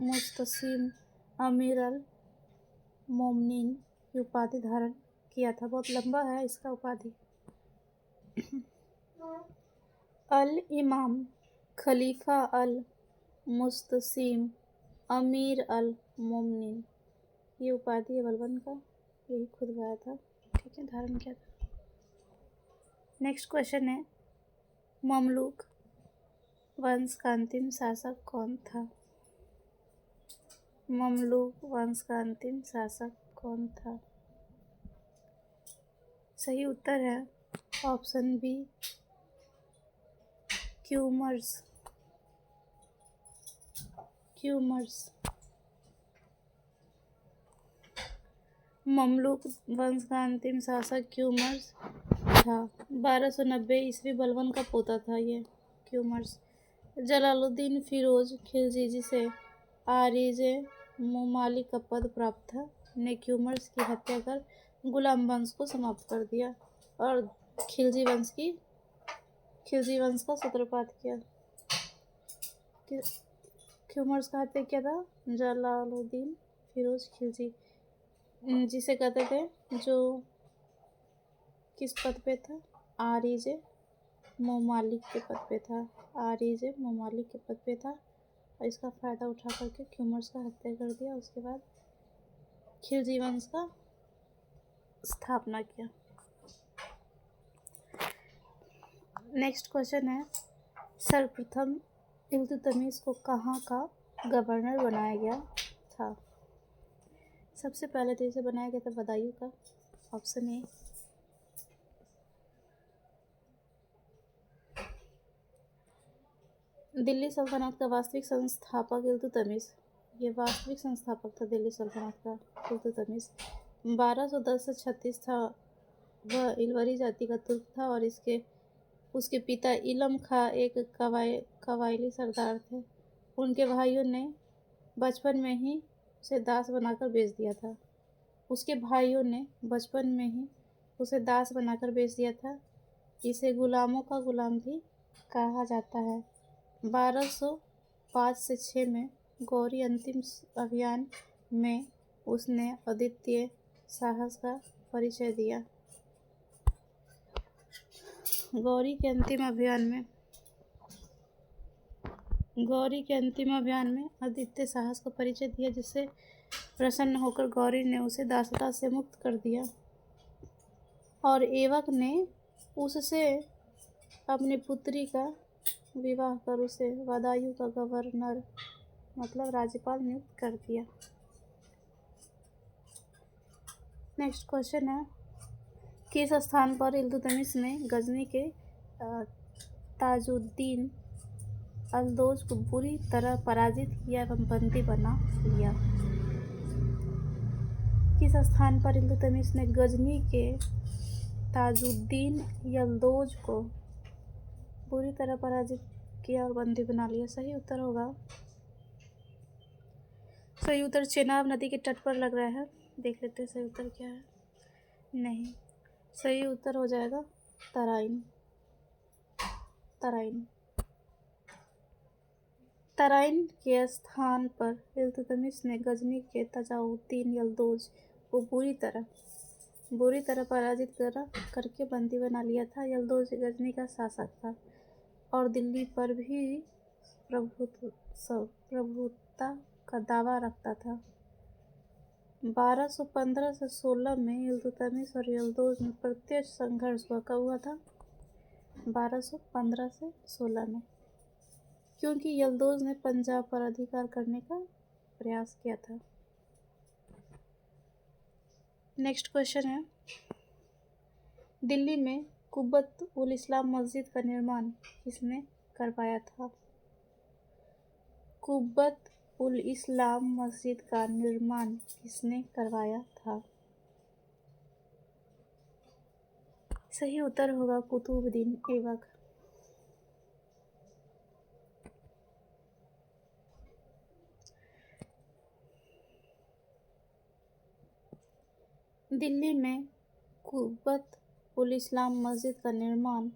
मुस्तसीम, अमीर अल मोमिनीन की उपाधि धारण किया था। बहुत लंबा है इसका उपाधि। अल इमाम, खलीफा अल मुस्तसीम, अमीर अल मोमिनीन, ये उपाधि है बलबन का, यही खुदवाया था। ठीक है, धारण किया था। नेक्स्ट क्वेश्चन है, ममलूक वंश का अंतिम शासक कौन था? ममलूक वंश का अंतिम शासक कौन था? सही उत्तर है ऑप्शन बी, क्यूमर्स। ममलूक वंश का अंतिम शासक क्यूमर्स था। 1290 ईस्वी बलबन का पोता था ये क्यूमर्स। जलालुद्दीन फिरोज खिलजी, जिसे आरिज़े मुमालिक का पद प्राप्त था, ने क्यूमर्स की हत्या कर गुलाम वंश को समाप्त कर दिया और खिलजी वंश का सूत्रपात किया। क्यूमर्स का हत्या किया था जलालुद्दीन फिरोज खिलजी, जिसे कहते थे, जो किस पद पे था? आरिज़े मुमालिक के पद पे था। आरिज़े मुमालिक के पद पे था और इसका फ़ायदा उठा करके क्यूमर्स का हत्या कर दिया। उसके बाद खिलजी वंश का स्थापना किया। नेक्स्ट क्वेश्चन है, सर्वप्रथम इल्तुतमिश को कहाँ का गवर्नर बनाया गया था? सबसे पहले तो इसे बनाया गया था बदायूं का। Option A. दिल्ली सल्तनत का वास्तविक संस्थापक इल्तुतमिश, ये वास्तविक संस्थापक था दिल्ली सल्तनत का इल्तुतमिश। 1210 से 36 था। वह इलवरी जाति का तुर्क था और उसके पिता इलम खां एक कबायली सरदार थे। उनके भाइयों ने बचपन में ही उसे दास बनाकर बेच दिया था। इसे गुलामों का गुलाम भी कहा जाता है। 1205 से 6 में गौरी अंतिम अभियान में उसने अद्वितीय साहस का परिचय दिया। गौरी के अंतिम अभियान में अद्वितीय साहस का परिचय दिया, जिससे प्रसन्न होकर गौरी ने उसे दासता से मुक्त कर दिया और ऐबक ने उससे अपनी पुत्री का विवाह कर उसे बदायूं का गवर्नर मतलब राज्यपाल नियुक्त कर दिया। नेक्स्ट क्वेश्चन है, किस स्थान पर इल्तुतमिश ने गजनी के ताजुद्दीन अल्दोज को बुरी तरह पराजित किया एवं बंदी बना लिया? किस स्थान पर इल्तुतमिश ने गजनी के ताजुद्दीन यल्दोज को बुरी तरह पराजित किया और बंदी बना लिया? सही उत्तर होगा, सही उत्तर चेनाब नदी के तट पर लग रहा है। देख लेते हैं सही उत्तर क्या है। नहीं, सही उत्तर हो जाएगा तराइन। तराइन के स्थान पर इल्तुतमिश ने गजनी के ताजुद्दीन यल्दोज को बुरी तरह पराजित करके बंदी बना लिया था। यल्दोज गजनी का शासक था और दिल्ली पर भी प्रभुता का दावा रखता था। 1215 से 16 में इल्तुतमिश और यल्दोज में प्रत्यक्ष संघर्ष हुआ। कब हुआ था? 1215 से 16 में, क्योंकि यल्दोज ने पंजाब पर अधिकार करने का प्रयास किया था। नेक्स्ट क्वेश्चन है, दिल्ली में कुब्बत उल इस्लाम मस्जिद का निर्माण किसने करवाया था? कुब्बत उल इस्लाम मस्जिद का निर्माण किसने करवाया था? सही उत्तर होगा कुतुबुद्दीन ऐबक। दिल्ली में कुब्बत उल इस्लाम मस्जिद का निर्माण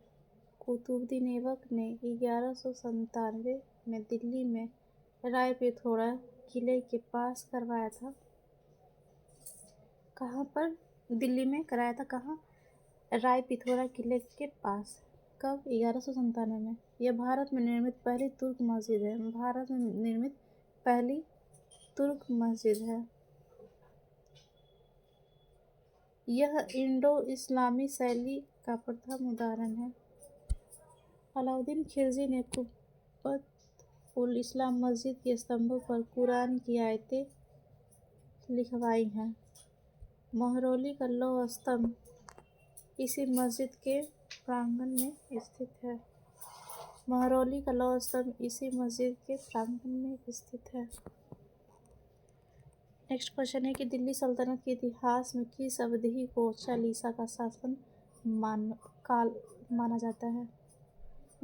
कुतुबुद्दीन ऐबक ने 1197 में दिल्ली में राय पिथौरा किले के पास करवाया था। कहाँ पर? दिल्ली में कराया था। कहाँ? राय पिथौरा किले के पास। कब? 1197 में। यह भारत में निर्मित पहली तुर्क मस्जिद है। यह इंडो इस्लामी शैली का प्रथम उदाहरण है। अलाउद्दीन खिलजी ने कुब्बत उल इस्लाम मस्जिद के स्तंभों पर कुरान की आयतें लिखवाई हैं। महरौली का लौह स्तंभ इसी मस्जिद के प्रांगण में स्थित है। नेक्स्ट क्वेश्चन है कि दिल्ली सल्तनत के इतिहास में किस अवधि को चालीसा का शासन काल माना जाता है?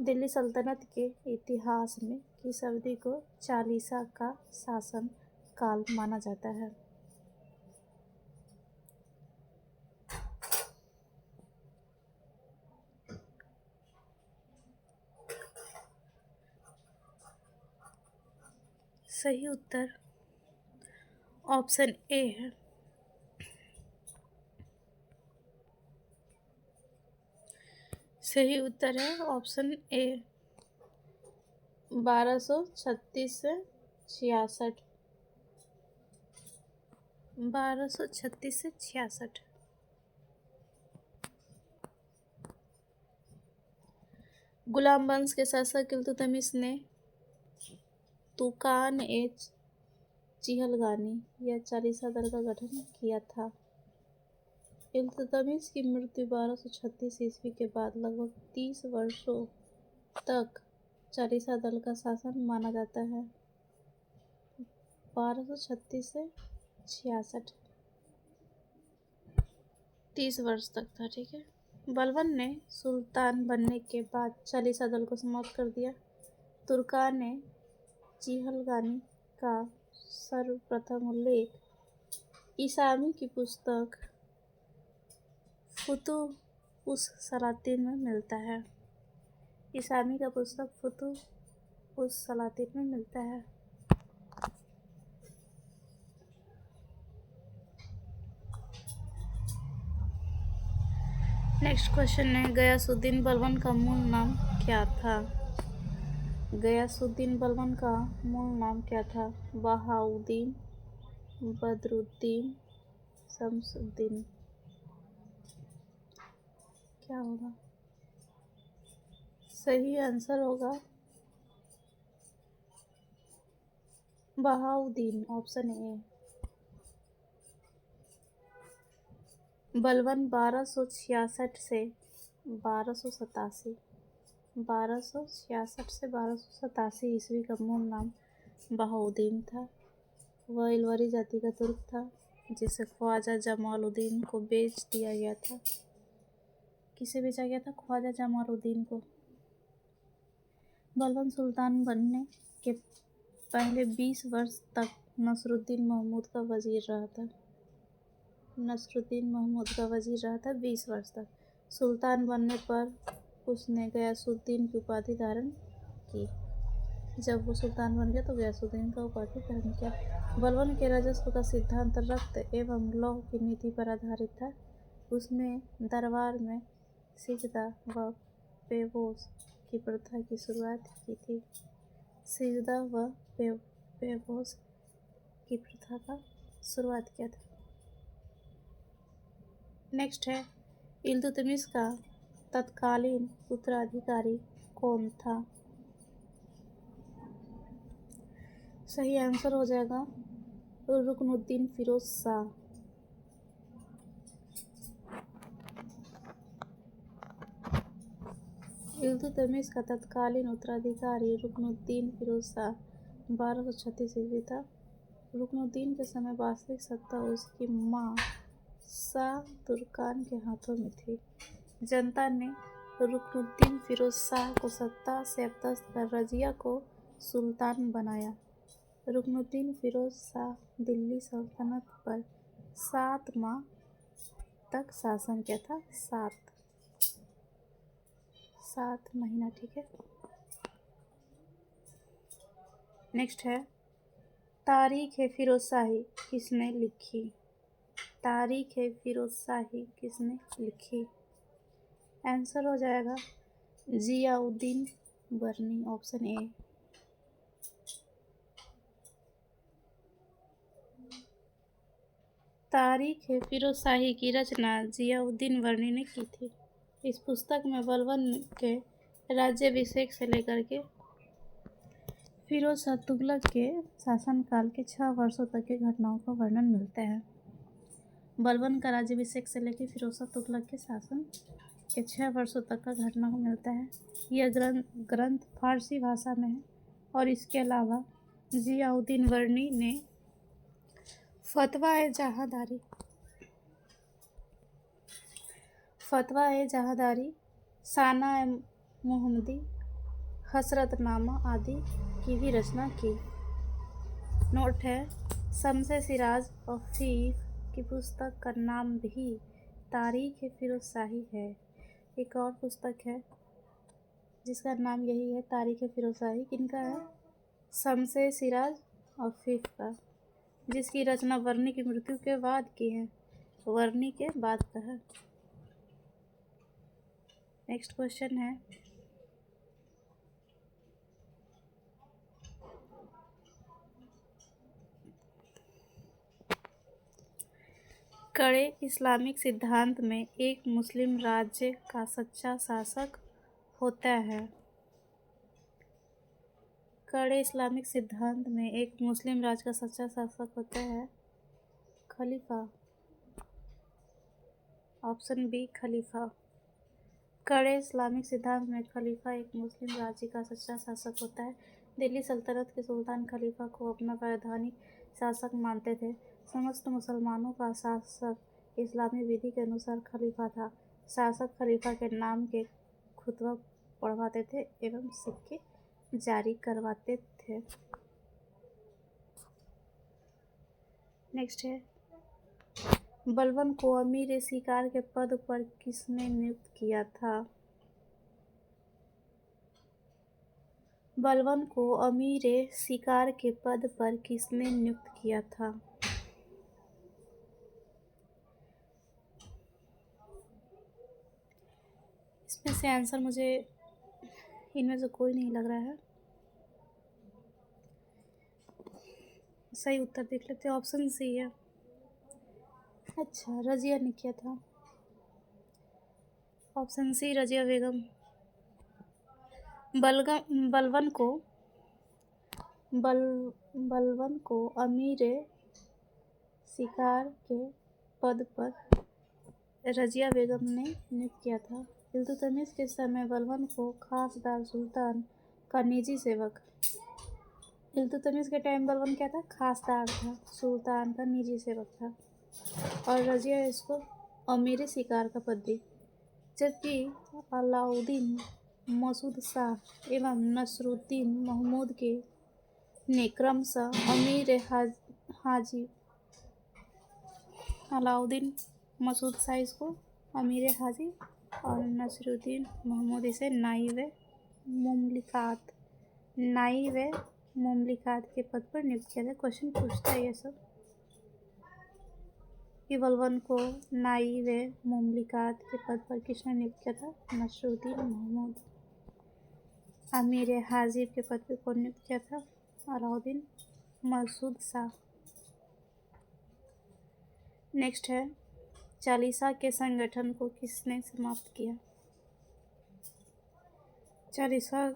दिल्ली सल्तनत के इतिहास में किस अवधि को चालीसा का शासन काल माना जाता है? सही उत्तर ऑप्शन ए है। सही उत्तर है ऑप्शन ए 1236 से 66। 1236 से 66। गुलाम वंश के शासक इल्तुतमिश ने तुकान ए चिहलगानी या चालीसा दल का गठन किया था। इल्तुतमिश की मृत्यु 1236 ईस्वी के बाद लगभग 30 वर्षों तक चालीसा दल का शासन माना जाता है। 1236 से 66 30 वर्ष तक था। ठीक है। बलबन ने सुल्तान बनने के बाद चालीसा दल को समाप्त कर दिया। तुर्कान ने चिहलगानी का सर्वप्रथम उल्लेख ईसामी की पुस्तक फुतुह उस सलातीन में मिलता है। इस्लामी का पुस्तक फुतुह उस सलातिन में मिलता है। नेक्स्ट क्वेश्चन है, गयासुद्दीन बलबन का मूल नाम क्या था? गयासुद्दीन बलबन का मूल नाम क्या था? बहाउद्दीन, बदरुद्दीन, शमसुद्दीन। क्या होगा सही आंसर? होगा बहाउद्दीन, ऑप्शन ए। बलबन 1266 से 1287 1266 से 1287 ईस्वी का मूल नाम बहाउद्दीन था। वह इलवरी जाति का तुर्क था जिसे ख्वाजा जमालुद्दीन को बेच दिया गया था। किसे बेचा गया था? ख्वाजा जमालुद्दीन को। बलबन सुल्तान बनने के पहले 20 वर्ष तक नसरुद्दीन महमूद का वजीर रहा था। नसरुद्दीन महमूद का वजीर रहा था 20 वर्ष तक। सुल्तान बनने पर उसने गयासुद्दीन की उपाधि धारण की। जब वो सुल्तान बन गया तो गयासुद्दीन का उपाधि धारण किया। बलबन के राजस्व का सिद्धांत रक्त एवं लौह की नीति पर आधारित था। उसने दरबार में सिजदा व पेशोज की प्रथा की शुरुआत की थी। सिजदा व पेशोज की प्रथा का शुरुआत किया था। नेक्स्ट है, इल्तुतमिश का तत्कालीन उत्तराधिकारी कौन था? सही आंसर हो जाएगा रुकनुद्दीन फिरोज शाह। इल्तुतमिश का तत्कालीन उत्तराधिकारी रुकनुद्दीन फिरोज शाह 1236 ईस्वी था। रुकनुद्दीन के समय वास्तविक सत्ता उसकी मां शाह तुर्कान के हाथों में थी। जनता ने रुकनुद्दीन फिरोज शाह को सत्ता से अपदस्थ कर रजिया को सुल्तान बनाया। रुकनुद्दीन फिरोज शाह दिल्ली सल्तनत पर 7 माह तक शासन किया था। 7 महीना, ठीक है। नेक्स्ट है, तारीख ए फिरोजशाही किसने लिखी? तारीख ए फिरोजशाही किसने लिखी? आंसर हो जाएगा जियाउद्दीन बरनी, ऑप्शन ए। तारीख ए फिरोजशाही की रचना जियाउद्दीन बरनी ने की थी। इस पुस्तक में बलबन के राज्याभिषेक से लेकर के फिरोज शाह तुगलक के शासनकाल के 6 वर्षों तक के घटनाओं का वर्णन मिलता है। बलबन का राज्याभिषेक से लेकर फिरोज शाह तुगलक के शासन के 6 वर्षों तक का घटना मिलता है। यह ग्रंथ फारसी भाषा में है और इसके अलावा जियाउद्दीन बरनी ने फतवा ए जहादारी, शाना ए मुहम्मदी, हसरतनामा आदि की भी रचना की। नोट है, शम्स-ए सिराज अफीफ की पुस्तक का नाम भी तारीख ए फिरोजशाही है। एक और पुस्तक है जिसका नाम यही है, तारीख ए फिरोजशाही। किनका है? शम्स-ए सिराज अफीफ का, जिसकी रचना वर्नी की मृत्यु के बाद की है। वर्नी के बाद का है। नेक्स्ट क्वेश्चन है, कड़े इस्लामिक सिद्धांत में एक मुस्लिम राज्य का सच्चा शासक होता है। कड़े इस्लामिक सिद्धांत में एक मुस्लिम राज्य का सच्चा शासक होता है खलीफा, ऑप्शन बी खलीफा। कड़े इस्लामिक सिद्धांत में खलीफा एक मुस्लिम राज्य का सच्चा शासक होता है। दिल्ली सल्तनत के सुल्तान खलीफा को अपना वैधानिक शासक मानते थे। समस्त मुसलमानों का शासक इस्लामी विधि के अनुसार खलीफा था। शासक खलीफा के नाम के खुतबा पढ़वाते थे एवं सिक्के जारी करवाते थे। नेक्स्ट है, बलबन को अमीर शिकार के पद पर किसने नियुक्त किया था? बलवन को अमीर शिकार के पद पर किसने नियुक्त किया था? इसमें से आंसर मुझे इनमें से कोई नहीं लग रहा है। सही उत्तर देख लेते हैं, ऑप्शन सी है। अच्छा, रजिया ने किया था। ऑप्शन सी रजिया बेगम। बलवन को अमीर शिकार के पद पर रजिया बेगम ने नियुक्त किया था। इल्तुतमिश के समय बलवन को खासदार सुल्तान का निजी सेवक। इल्तुतमिश के टाइम बलवन क्या था? खासदार था, सुल्तान का निजी सेवक था। और रजिया इसको अमीर शिकार का पद दी। जबकि अलाउद्दीन मसूद शाह एवं नसरुद्दीन महमूद के ने क्रमशः अलाउद्दीन मसूद शाह इसको अमीर हाजी और नसरुद्दीन महमूद इसे नाइब मुमलिकात के पद पर नियुक्त किया था। क्वेश्चन पूछता है ये सब कि बलवन को नाइब मुमलिकात के पद पर किसने नियुक्त किया था? नसरुद्दीन महमूद। अमीर हाजिब के पद पर कौन नियुक्त किया था? अलाउद्दीन मसूद शाह। नेक्स्ट है, चालीसा के संगठन को किसने समाप्त किया? चालीसा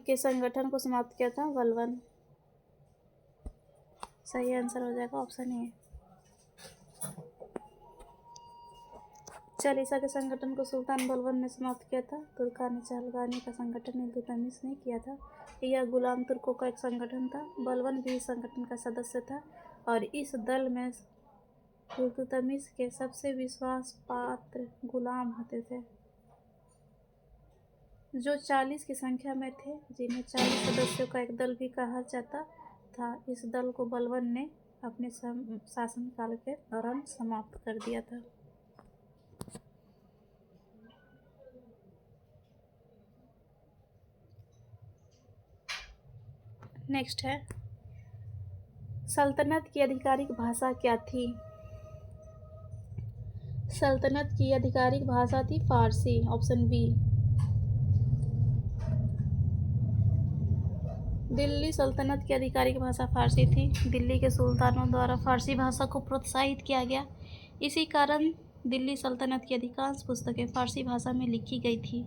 के संगठन को समाप्त किया था बलवन। सही आंसर हो जाएगा ऑप्शन ए। चालीसा के संगठन को सुल्तान बलवन ने समाप्त किया था। तुर्कान चहलगानी का संगठन इल्तुतमिश ने किया था। यह गुलाम तुर्कों का एक संगठन था। बलवन भी इस संगठन का सदस्य था और इस दल में इल्तुतमिश के सबसे विश्वास पात्र गुलाम होते थे, जो 40 की संख्या में थे, जिन्हें 40 सदस्यों का एक दल भी कहा जाता था। इस दल को बलवन ने अपने शासनकाल के दौरान समाप्त कर दिया था। नेक्स्ट है, सल्तनत की आधिकारिक भाषा क्या थी? सल्तनत की आधिकारिक भाषा थी फारसी। Option B. दिल्ली सल्तनत की आधिकारिक भाषा फारसी थी। दिल्ली के सुल्तानों द्वारा फारसी भाषा को प्रोत्साहित किया गया। इसी कारण दिल्ली सल्तनत की अधिकांश पुस्तकें फारसी भाषा में लिखी गई थी,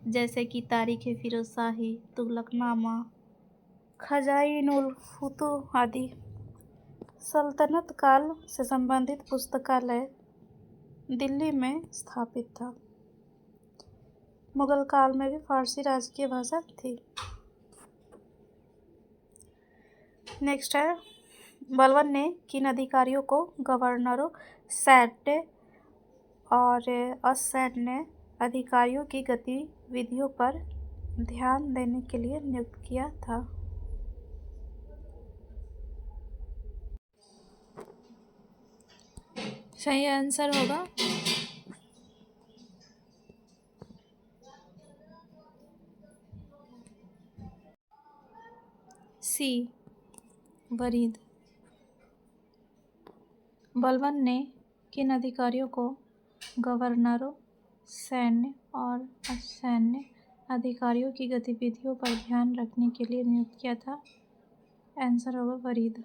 जैसे कि तारीख फिरोज शाही, तुगलकनामा, खजाइनुल-फुतूह आदि। सल्तनत काल से संबंधित पुस्तकालय दिल्ली में स्थापित था। मुगल काल में भी फारसी राजकीय भाषा थी। नेक्स्ट है, बलवन ने किन अधिकारियों को गवर्नरों, सैन्य और असैन्य अधिकारियों की गतिविधियों पर ध्यान देने के लिए नियुक्त किया था? सही आंसर होगा सी, वरीद। बलवन ने किन अधिकारियों को गवर्नरों, सैन्य और असैन्य अधिकारियों की गतिविधियों पर ध्यान रखने के लिए नियुक्त किया था? आंसर होगा वरीद।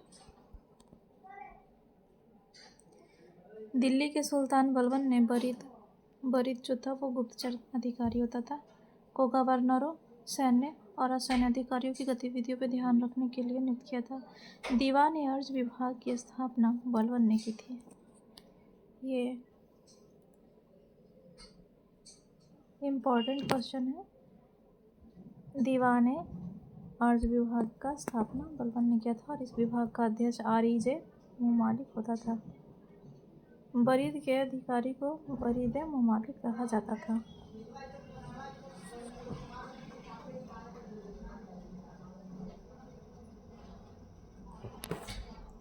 दिल्ली के सुल्तान बलवन ने बरीद जो था वो गुप्तचर अधिकारी होता था, को गवर्नरों, सैन्य और असैन्य अधिकारियों की गतिविधियों पर ध्यान रखने के लिए नियुक्त किया था। दीवान-ए-अर्ज विभाग की स्थापना बलवन ने की थी। ये इम्पोर्टेंट क्वेश्चन है। दीवान-ए-अर्ज विभाग का स्थापना बलवन ने किया था और इस विभाग का अध्यक्ष R.E.J. मुमालिक होता था। बरीद के अधिकारी को बरीद-ए-मुमालिक कहा जाता था।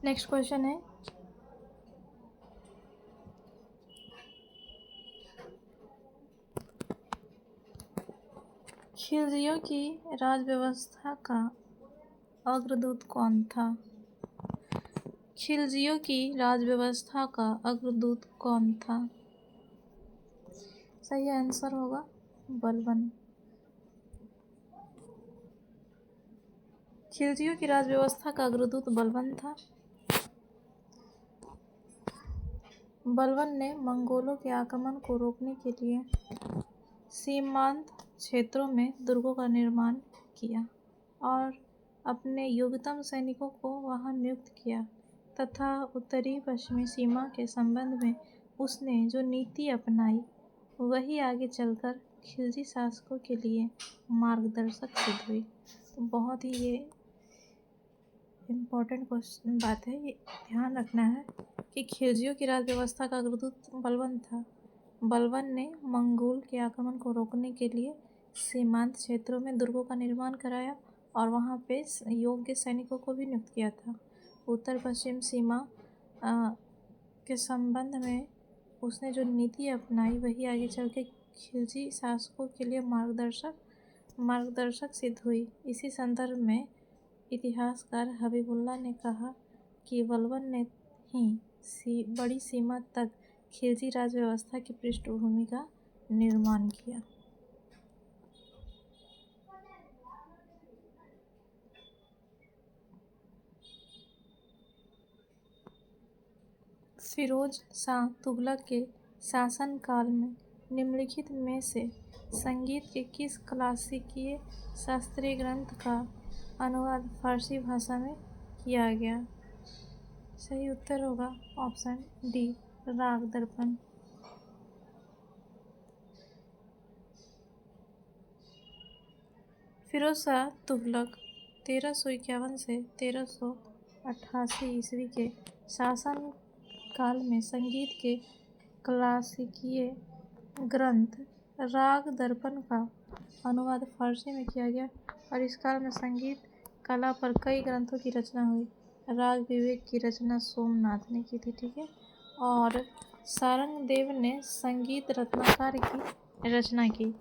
नेक्स्ट क्वेश्चन है, खिलजियों की राज व्यवस्था का अग्रदूत कौन था? खिलजियों की राज व्यवस्था का अग्रदूत कौन था? सही आंसर होगा बलबन। खिलजियों की राज व्यवस्था का अग्रदूत बलबन था। बलबन ने मंगोलों के आक्रमण को रोकने के लिए सीमांत क्षेत्रों में दुर्गों का निर्माण किया और अपने योग्यतम सैनिकों को वहां नियुक्त किया तथा उत्तरी पश्चिमी सीमा के संबंध में उसने जो नीति अपनाई वही आगे चलकर खिलजी शासकों के लिए मार्गदर्शक सिद्ध हुई। तो बहुत ही ये इम्पोर्टेंट क्वेश्चन बात है, ये ध्यान रखना है कि खिलजियों की राज व्यवस्था का अग्रदूत बलबन था। बलबन ने मंगोल के आक्रमण को रोकने के लिए सीमांत क्षेत्रों में दुर्गों का निर्माण कराया और वहाँ पे योग्य सैनिकों को भी नियुक्त किया था। उत्तर पश्चिम सीमा के संबंध में उसने जो नीति अपनाई वही आगे चल के खिलजी शासकों के लिए मार्गदर्शक सिद्ध हुई। इसी संदर्भ में इतिहासकार हबीबुल्लाह ने कहा कि बलबन ने ही बड़ी सीमा तक खिलजी राज व्यवस्था की पृष्ठभूमि का निर्माण किया। फिरोज शाह तुगलक के शासनकाल में निम्नलिखित में से संगीत के किस क्लासिकीय शास्त्रीय ग्रंथ का अनुवाद फारसी भाषा में किया गया? सही उत्तर होगा ऑप्शन डी, राग दर्पण। फिरोज शाह तुगलक 1351 से 1388 ईस्वी के शासन काल में संगीत के क्लासिकीय ग्रंथ राग दर्पण का अनुवाद फारसी में किया गया और इस काल में संगीत कला पर कई ग्रंथों की रचना हुई। राग विवेक की रचना सोमनाथ ने की थी, ठीक है, और सारंगदेव ने संगीत रत्नाकर की रचना की।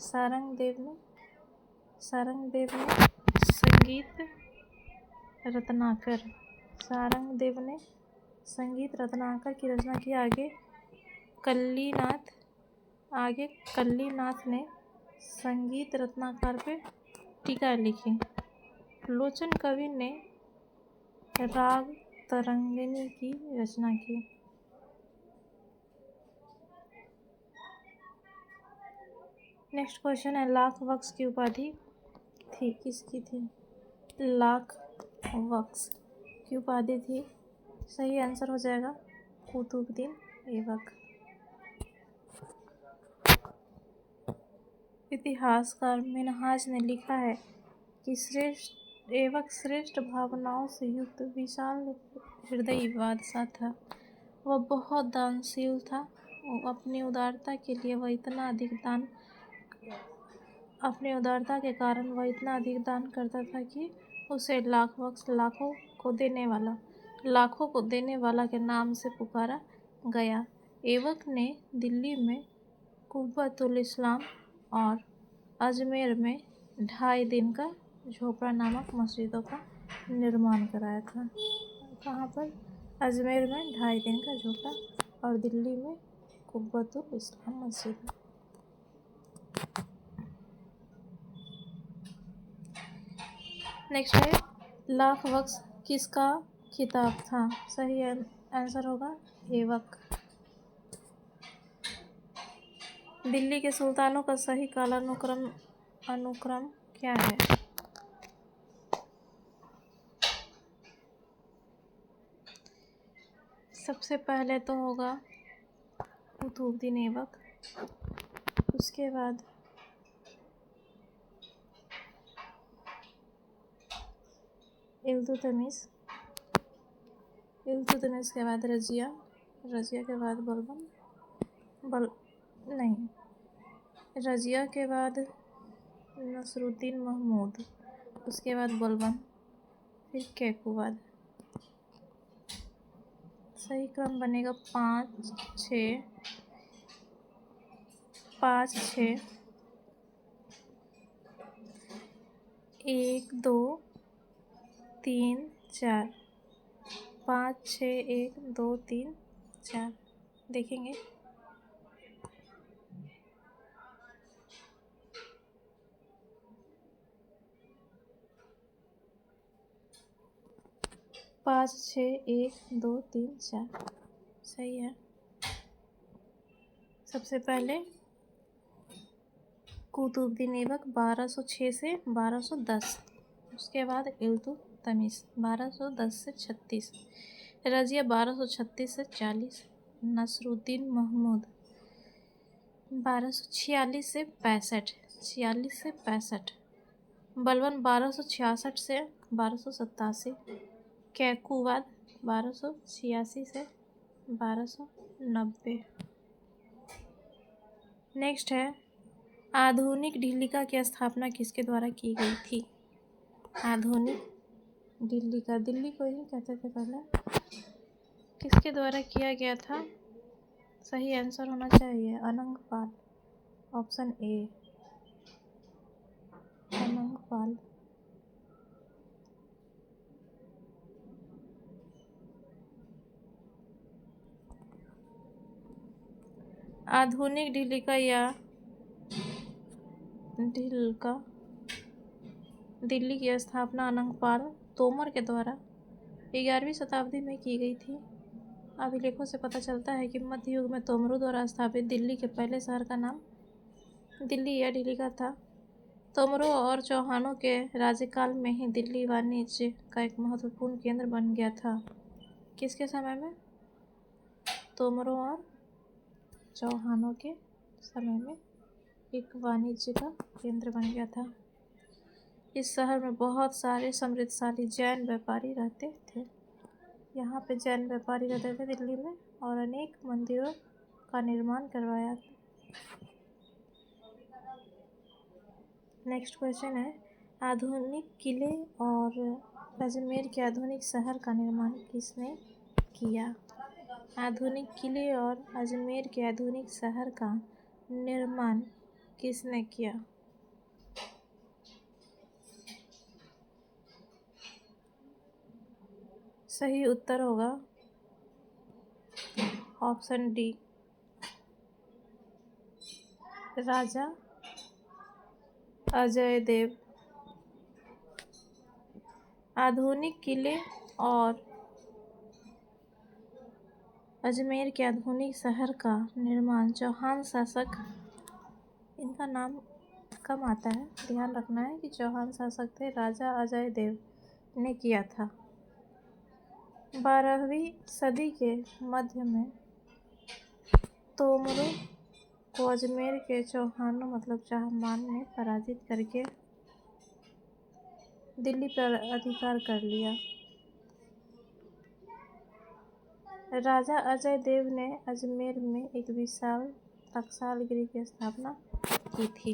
सारंगदेव ने संगीत रत्नाकर की रचना की। आगे कल्लीनाथ ने संगीत रत्नाकर पे टीका लिखी। लोचन कवि ने राग तरंगिणी की रचना की। नेक्स्ट क्वेश्चन है, लाख वक्स की उपाधि थी किसकी थी? लाख वक्स की उपाधि थी, सही आंसर हो जाएगा कुतुबुद्दीन ऐबक। इतिहासकार मिन्हाज ने लिखा है कि ऐबक श्रेष्ठ भावनाओं से युक्त विशाल हृदयी बादशाह था। वह बहुत दानशील था। अपनी उदारता के कारण वह इतना अधिक दान करता था कि उसे लाख वक्स लाखों को देने वाला के नाम से पुकारा गया। ऐबक ने दिल्ली में कुब्बतुल इस्लाम और अजमेर में 2.5 दिन का झोपड़ा नामक मस्जिदों का निर्माण कराया था। कहाँ पर? अजमेर में 2.5 दिन का झोपड़ा और दिल्ली में कुब्बतुल इस्लाम मस्जिद। नेक्स्ट है, लाख वक्स किसका खिताब था? सही आंसर होगा ऐबक। दिल्ली के सुल्तानों का सही कालानुक्रम क्या है? सबसे पहले तो होगा कुतुबुद्दीन ऐबक, उसके बाद इल्तुतमिश के बाद रजिया के बाद रजिया के बाद नसरुद्दीन महमूद, उसके बाद बलबन, फिर कैकुबाद। सही क्रम बनेगा 5, 6, 1 2 3 4 5 6 1 2 3 4 देखेंगे। 5 6 1 2 3 4 सही है। सबसे पहले कुतुबुद्दीन ऐबक 1206 से 1210, उसके बाद इल्तुतमिश 1210 से 36, रजिया 1236 से 40, नसरुद्दीन महमूद 1246 से 65, बलबन 1266 से 1287, कैकुबाद 1286 से 1290। नेक्स्ट है आधुनिक ढिल्लिका की स्थापना किसके द्वारा की गई थी? आधुनिक ढिल्लिका, दिल्ली को ही कहते थे पहले, किसके द्वारा किया गया था? सही आंसर होना चाहिए अनंगपाल, ऑप्शन ए अनंगपाल। आधुनिक ढिल्लिका या ढिल्का दिल्ली की स्थापना अनंगपाल तोमर के द्वारा 11वीं शताब्दी में की गई थी। अभिलेखों से पता चलता है कि मध्य युग में तोमरों द्वारा स्थापित दिल्ली के पहले शहर का नाम दिल्ली या ढिल्लिका था। तोमरों और चौहानों के राज्यकाल में ही दिल्ली वाणिज्य का एक महत्वपूर्ण केंद्र बन गया था। किसके समय में? तोमरों और चौहानों के समय में एक वाणिज्य का केंद्र बन गया था। इस शहर में बहुत सारे समृद्धशाली जैन व्यापारी रहते थे। यहाँ पे जैन व्यापारी रहते थे दिल्ली में, और अनेक मंदिरों का निर्माण करवाया। नेक्स्ट क्वेश्चन है आधुनिक किले और अजमेर के आधुनिक शहर का निर्माण किसने किया? आधुनिक किले और अजमेर के आधुनिक शहर का निर्माण किसने किया? सही उत्तर होगा ऑप्शन डी राजा अजय देव। आधुनिक किले और अजमेर के आधुनिक शहर का निर्माण चौहान शासक, इनका नाम कम आता है, ध्यान रखना है कि चौहान शासक थे, राजा अजय देव ने किया था। 12वीं सदी के मध्य में तोमरों को अजमेर के चौहानों मतलब चाहमान ने पराजित करके दिल्ली पर अधिकार कर लिया। राजा अजय देव ने अजमेर में एक विशाल टकसाल गृह की स्थापना की थी।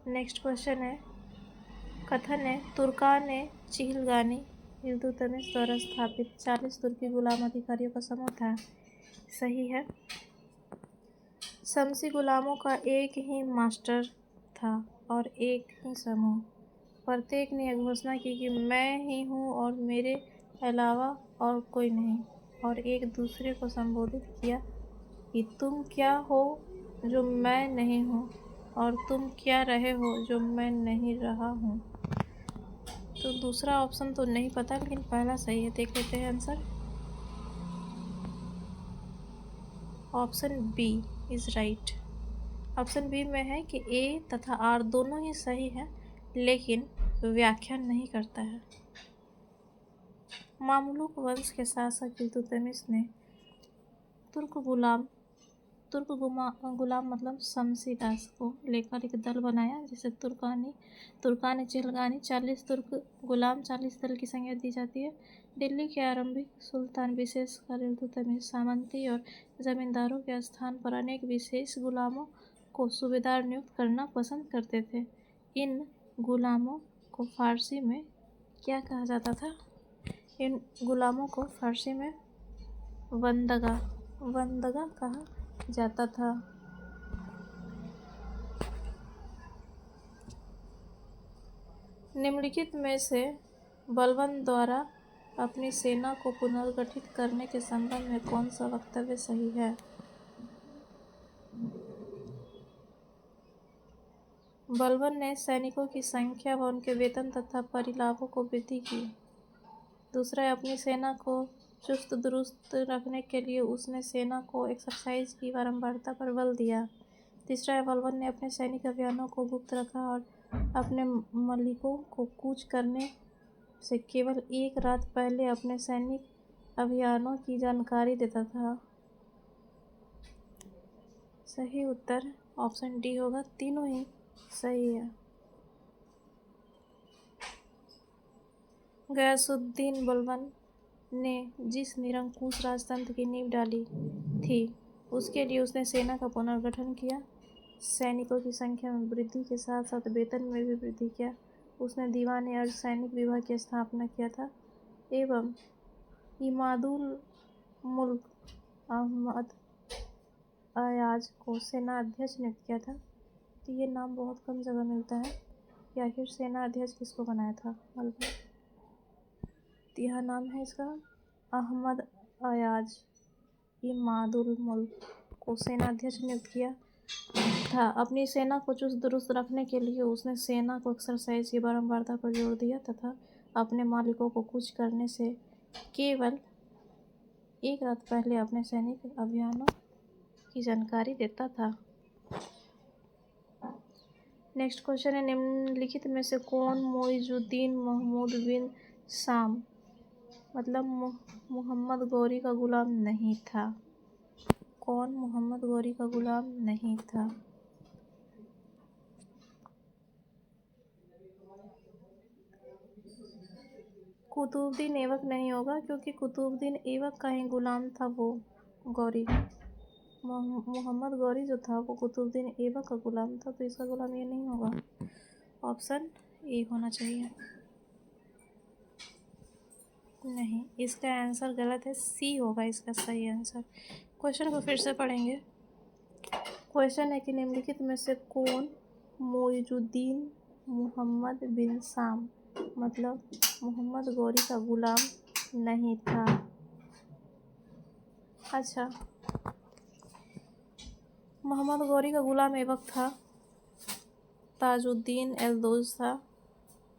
नेक्स्ट क्वेश्चन है कथन है तुर्कान चिहलगानी इल्तुतमिश द्वारा स्थापित 40 तुर्की गुलाम अधिकारियों का समूह था। सही है। शमसी गुलामों का एक ही मास्टर था और एक ही समूह। प्रत्येक ने यह घोषणा की कि मैं ही हूँ और मेरे अलावा और कोई नहीं, और एक दूसरे को संबोधित किया कि तुम क्या हो जो मैं नहीं हूँ, और तुम क्या रहे हो जो मैं नहीं रहा हूँ। तो दूसरा ऑप्शन तो नहीं पता, लेकिन पहला सही है। देख लेते हैं answer. Option B is right. Option B में है कि ए तथा आर दोनों ही सही है, लेकिन व्याख्यान नहीं करता है। मामलुक वंश के शासक इल्तुतमिश ने तुर्क गुलाम मतलब शमसी दास को लेकर एक दल बनाया, जिसे तुर्कान चिहलगानी 40 तुर्क गुलाम 40 दल की संज्ञा दी जाती है। दिल्ली के आरंभिक सुल्तान विशेषकर इल्तुतमिश सामंती और जमींदारों के स्थान पर अनेक विशेष गुलामों को सूबेदार नियुक्त करना पसंद करते थे। इन गुलामों को फारसी में क्या कहा जाता था? इन गुलामों को फारसी में बंदगा कहा जाता था। निम्नलिखित में से बलबन द्वारा अपनी सेना को पुनर्गठित करने के संबंध में कौन सा वक्तव्य सही है? बलबन ने सैनिकों की संख्या व उनके वेतन तथा परिलाभों को वृद्धि की। दूसरा है, अपनी सेना को चुस्त दुरुस्त रखने के लिए उसने सेना को एक्सरसाइज की बारंबारता पर बल दिया। तीसरा है, बलबन ने अपने सैनिक अभियानों को गुप्त रखा और अपने मलिकों को कूच करने से केवल एक रात पहले अपने सैनिक अभियानों की जानकारी देता था। सही उत्तर ऑप्शन डी होगा, तीनों ही सही है। गयासुद्दीन बलबन ने जिस निरंकुश राजतंत्र की नींव डाली थी उसके लिए उसने सेना का पुनर्गठन किया, सैनिकों की संख्या में वृद्धि के साथ साथ वेतन में भी वृद्धि किया। उसने दीवान अर्ध सैनिक विभाग की स्थापना किया था एवं इमादुल मुल्क अहमद अयाज को सेना अध्यक्ष नियुक्त किया था। तो ये नाम बहुत कम जगह मिलता है कि आखिर सेना अध्यक्ष किसको बनाया था बलबन। तो यह नाम है इसका अहमद अयाज इमादुल मुल्क को सेना अध्यक्ष नियुक्त किया था। अपनी सेना को चुस्त दुरुस्त रखने के लिए उसने सेना को एक्सरसाइज की बारंबारता पर जोर दिया तथा अपने मालिकों को कूच करने से केवल एक रात पहले अपने सैनिक अभियानों की जानकारी देता था। नेक्स्ट क्वेश्चन है, निम्नलिखित में से कौन मुइजुद्दीन महमूद बिन शाम मतलब मोहम्मद गौरी का गुलाम नहीं था? कौन मोहम्मद गौरी का गुलाम नहीं था? कुतुबुद्दीन ऐबक नहीं होगा, क्योंकि कुतुबुद्दीन ऐबक का ही गुलाम था वो गौरी। मोहम्मद गौरी जो था वो कुतुबुद्दीन ऐबक का गुलाम था, तो इसका गुलाम ये नहीं होगा। ऑप्शन ए होना चाहिए। नहीं, इसका आंसर गलत है, सी होगा इसका सही आंसर। क्वेश्चन को फिर से पढ़ेंगे। क्वेश्चन है कि निम्नलिखित में से कौन मुइजुद्दीन मोहम्मद बिन शाम मतलब मोहम्मद गौरी का गुलाम नहीं था? अच्छा, मोहम्मद गौरी का गुलाम ऐबक था, ताजुद्दीन एल्दोज था,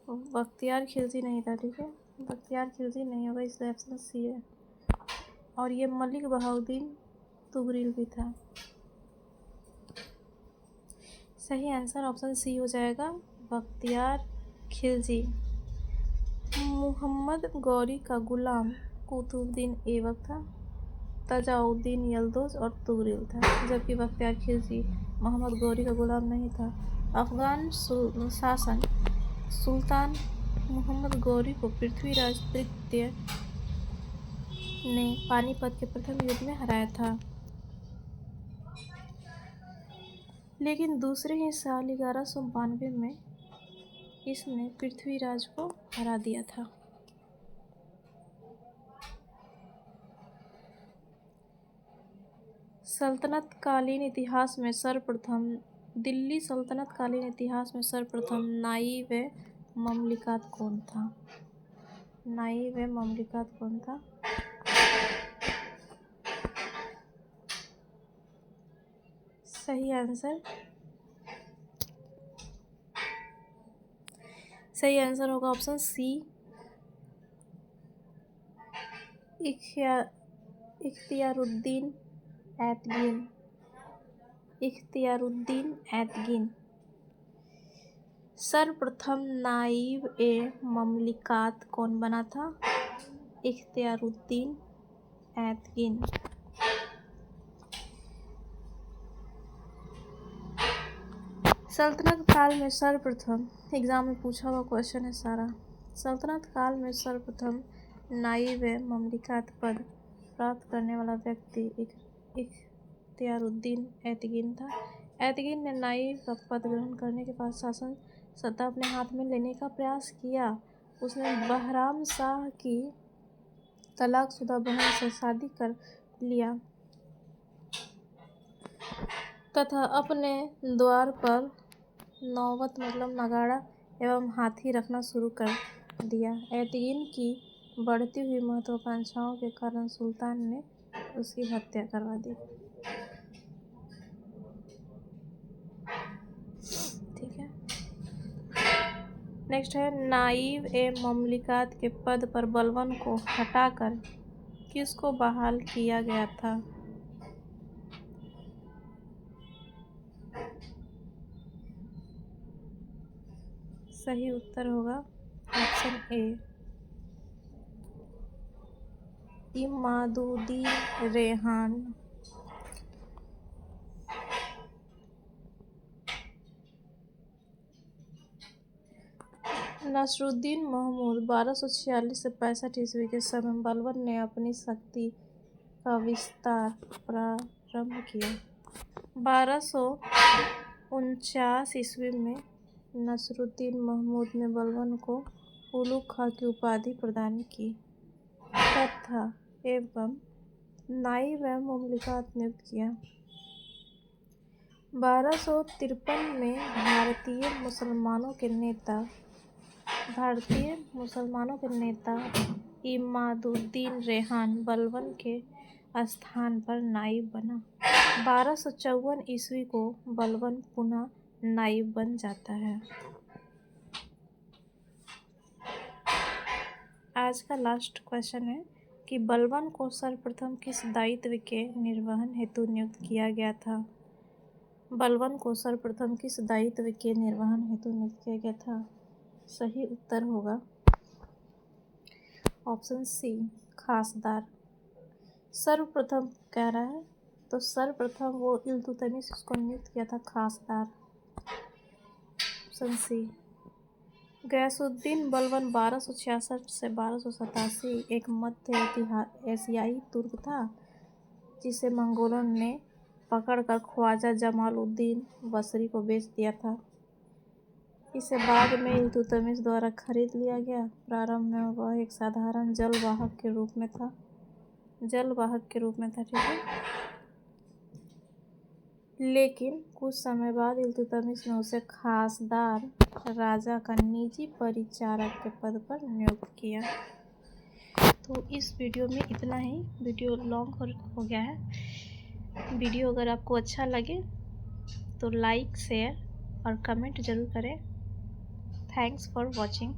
बख्तियार खिलजी नहीं था। ठीक है, बख्तियार खिलजी नहीं होगा, इसलिए ऑप्शन सी है। और ये मलिक बहाउद्दीन तुगरिल भी था। सही आंसर ऑप्शन सी हो जाएगा, बख्तियार खिलजी। मोहम्मद गौरी का गुलाम कुतुबुद्दीन ऐबक था, तजाउद्दीन यल्दोज और तुगरिल था, जबकि बख्तियार खिलजी मोहम्मद गौरी का गुलाम नहीं था। अफगान शासन सुल्तान मोहम्मद गौरी को पृथ्वीराज तृतीय ने पानीपत के प्रथम युद्ध में हराया था, लेकिन दूसरे ही साल 1192 में इसने पृथ्वीराज को हरा दिया था। सल्तनतकालीन इतिहास में सर्वप्रथम दिल्ली सल्तनतकालीन इतिहास में सर्वप्रथम नायब ममलिकात कौन था? नायब ममलिकात कौन था? सही आंसर होगा ऑप्शन सी, इख्तियारुद्दीन ऐतगिन। सर्वप्रथम नायब ममलिकात कौन बना था? इख्तियारुद्दीन ऐतगिन। सल्तनत काल में सर्वप्रथम, एग्जाम में पूछा हुआ क्वेश्चन है सारा। सल्तनत काल में सर्वप्रथम नायब ममलिकात पद प्राप्त करने वाला व्यक्ति इख्तियारुद्दीन ऐतगिन था। ऐतगिन ने नायब का पद ग्रहण करने के बाद शासन सत्ता अपने हाथ में लेने का प्रयास किया। उसने बहराम शाह की तलाकशुदा बहन से शादी कर लिया। तथा अपने द्वार पर नौबत मतलब नगाड़ा एवं हाथी रखना शुरू कर दिया। एतगिन की बढ़ती हुई महत्वाकांक्षाओं के कारण सुल्तान ने उसकी हत्या करवा दी। ठीक है, नेक्स्ट है नाइब ए ममलिकात के पद पर बलबन को हटाकर किसको बहाल किया गया था? सही उत्तर होगा ऑप्शन ए, इमादुद्दीन रेहान। नसरुद्दीन महमूद 1246 से 65 ईस्वी के समय बलबन ने अपनी शक्ति का विस्तार प्रारंभ किया। 1249 ईस्वी में नसरुद्दीन महमूद ने बलबन को उलुग खां की उपाधि प्रदान की तथा एवं नाइब ए ममलिकात नियुक्त किया। 1253 में भारतीय मुसलमानों के नेता इमादुद्दीन रेहान बलबन के स्थान पर नाइब बना। 1254 ईस्वी को बलबन पुनः नाइब बन जाता है। आज का लास्ट क्वेश्चन है कि बलबन को सर्वप्रथम किस दायित्व के निर्वहन हेतु नियुक्त किया गया था? बलबन को सर्वप्रथम किस दायित्व के निर्वहन हेतु नियुक्त किया गया था? सही उत्तर होगा ऑप्शन सी, खासदार। सर्वप्रथम कह रहा है तो सर्वप्रथम वो इल्तुतमिश उसको नियुक्त किया था खासदार, ऑप्शन सी। गयासुद्दीन बलबन 1266 से 1287 एक मध्य एशियाई तुर्क था जिसे मंगोलों ने पकड़कर ख्वाजा जमालुद्दीन बसरी को बेच दिया था। इसे बाद में इल्तुतमिश द्वारा खरीद लिया गया। प्रारंभ में वह एक साधारण जलवाहक के रूप में था, ठीक है। लेकिन कुछ समय बाद इल्तुतमिश ने उसे खासदार राजा का निजी परिचारक के पद पर नियुक्त किया। तो इस वीडियो में इतना ही। वीडियो लॉन्ग हो गया है। वीडियो अगर आपको अच्छा लगे तो लाइक, शेयर और कमेंट जरूर करें। Thanks for watching.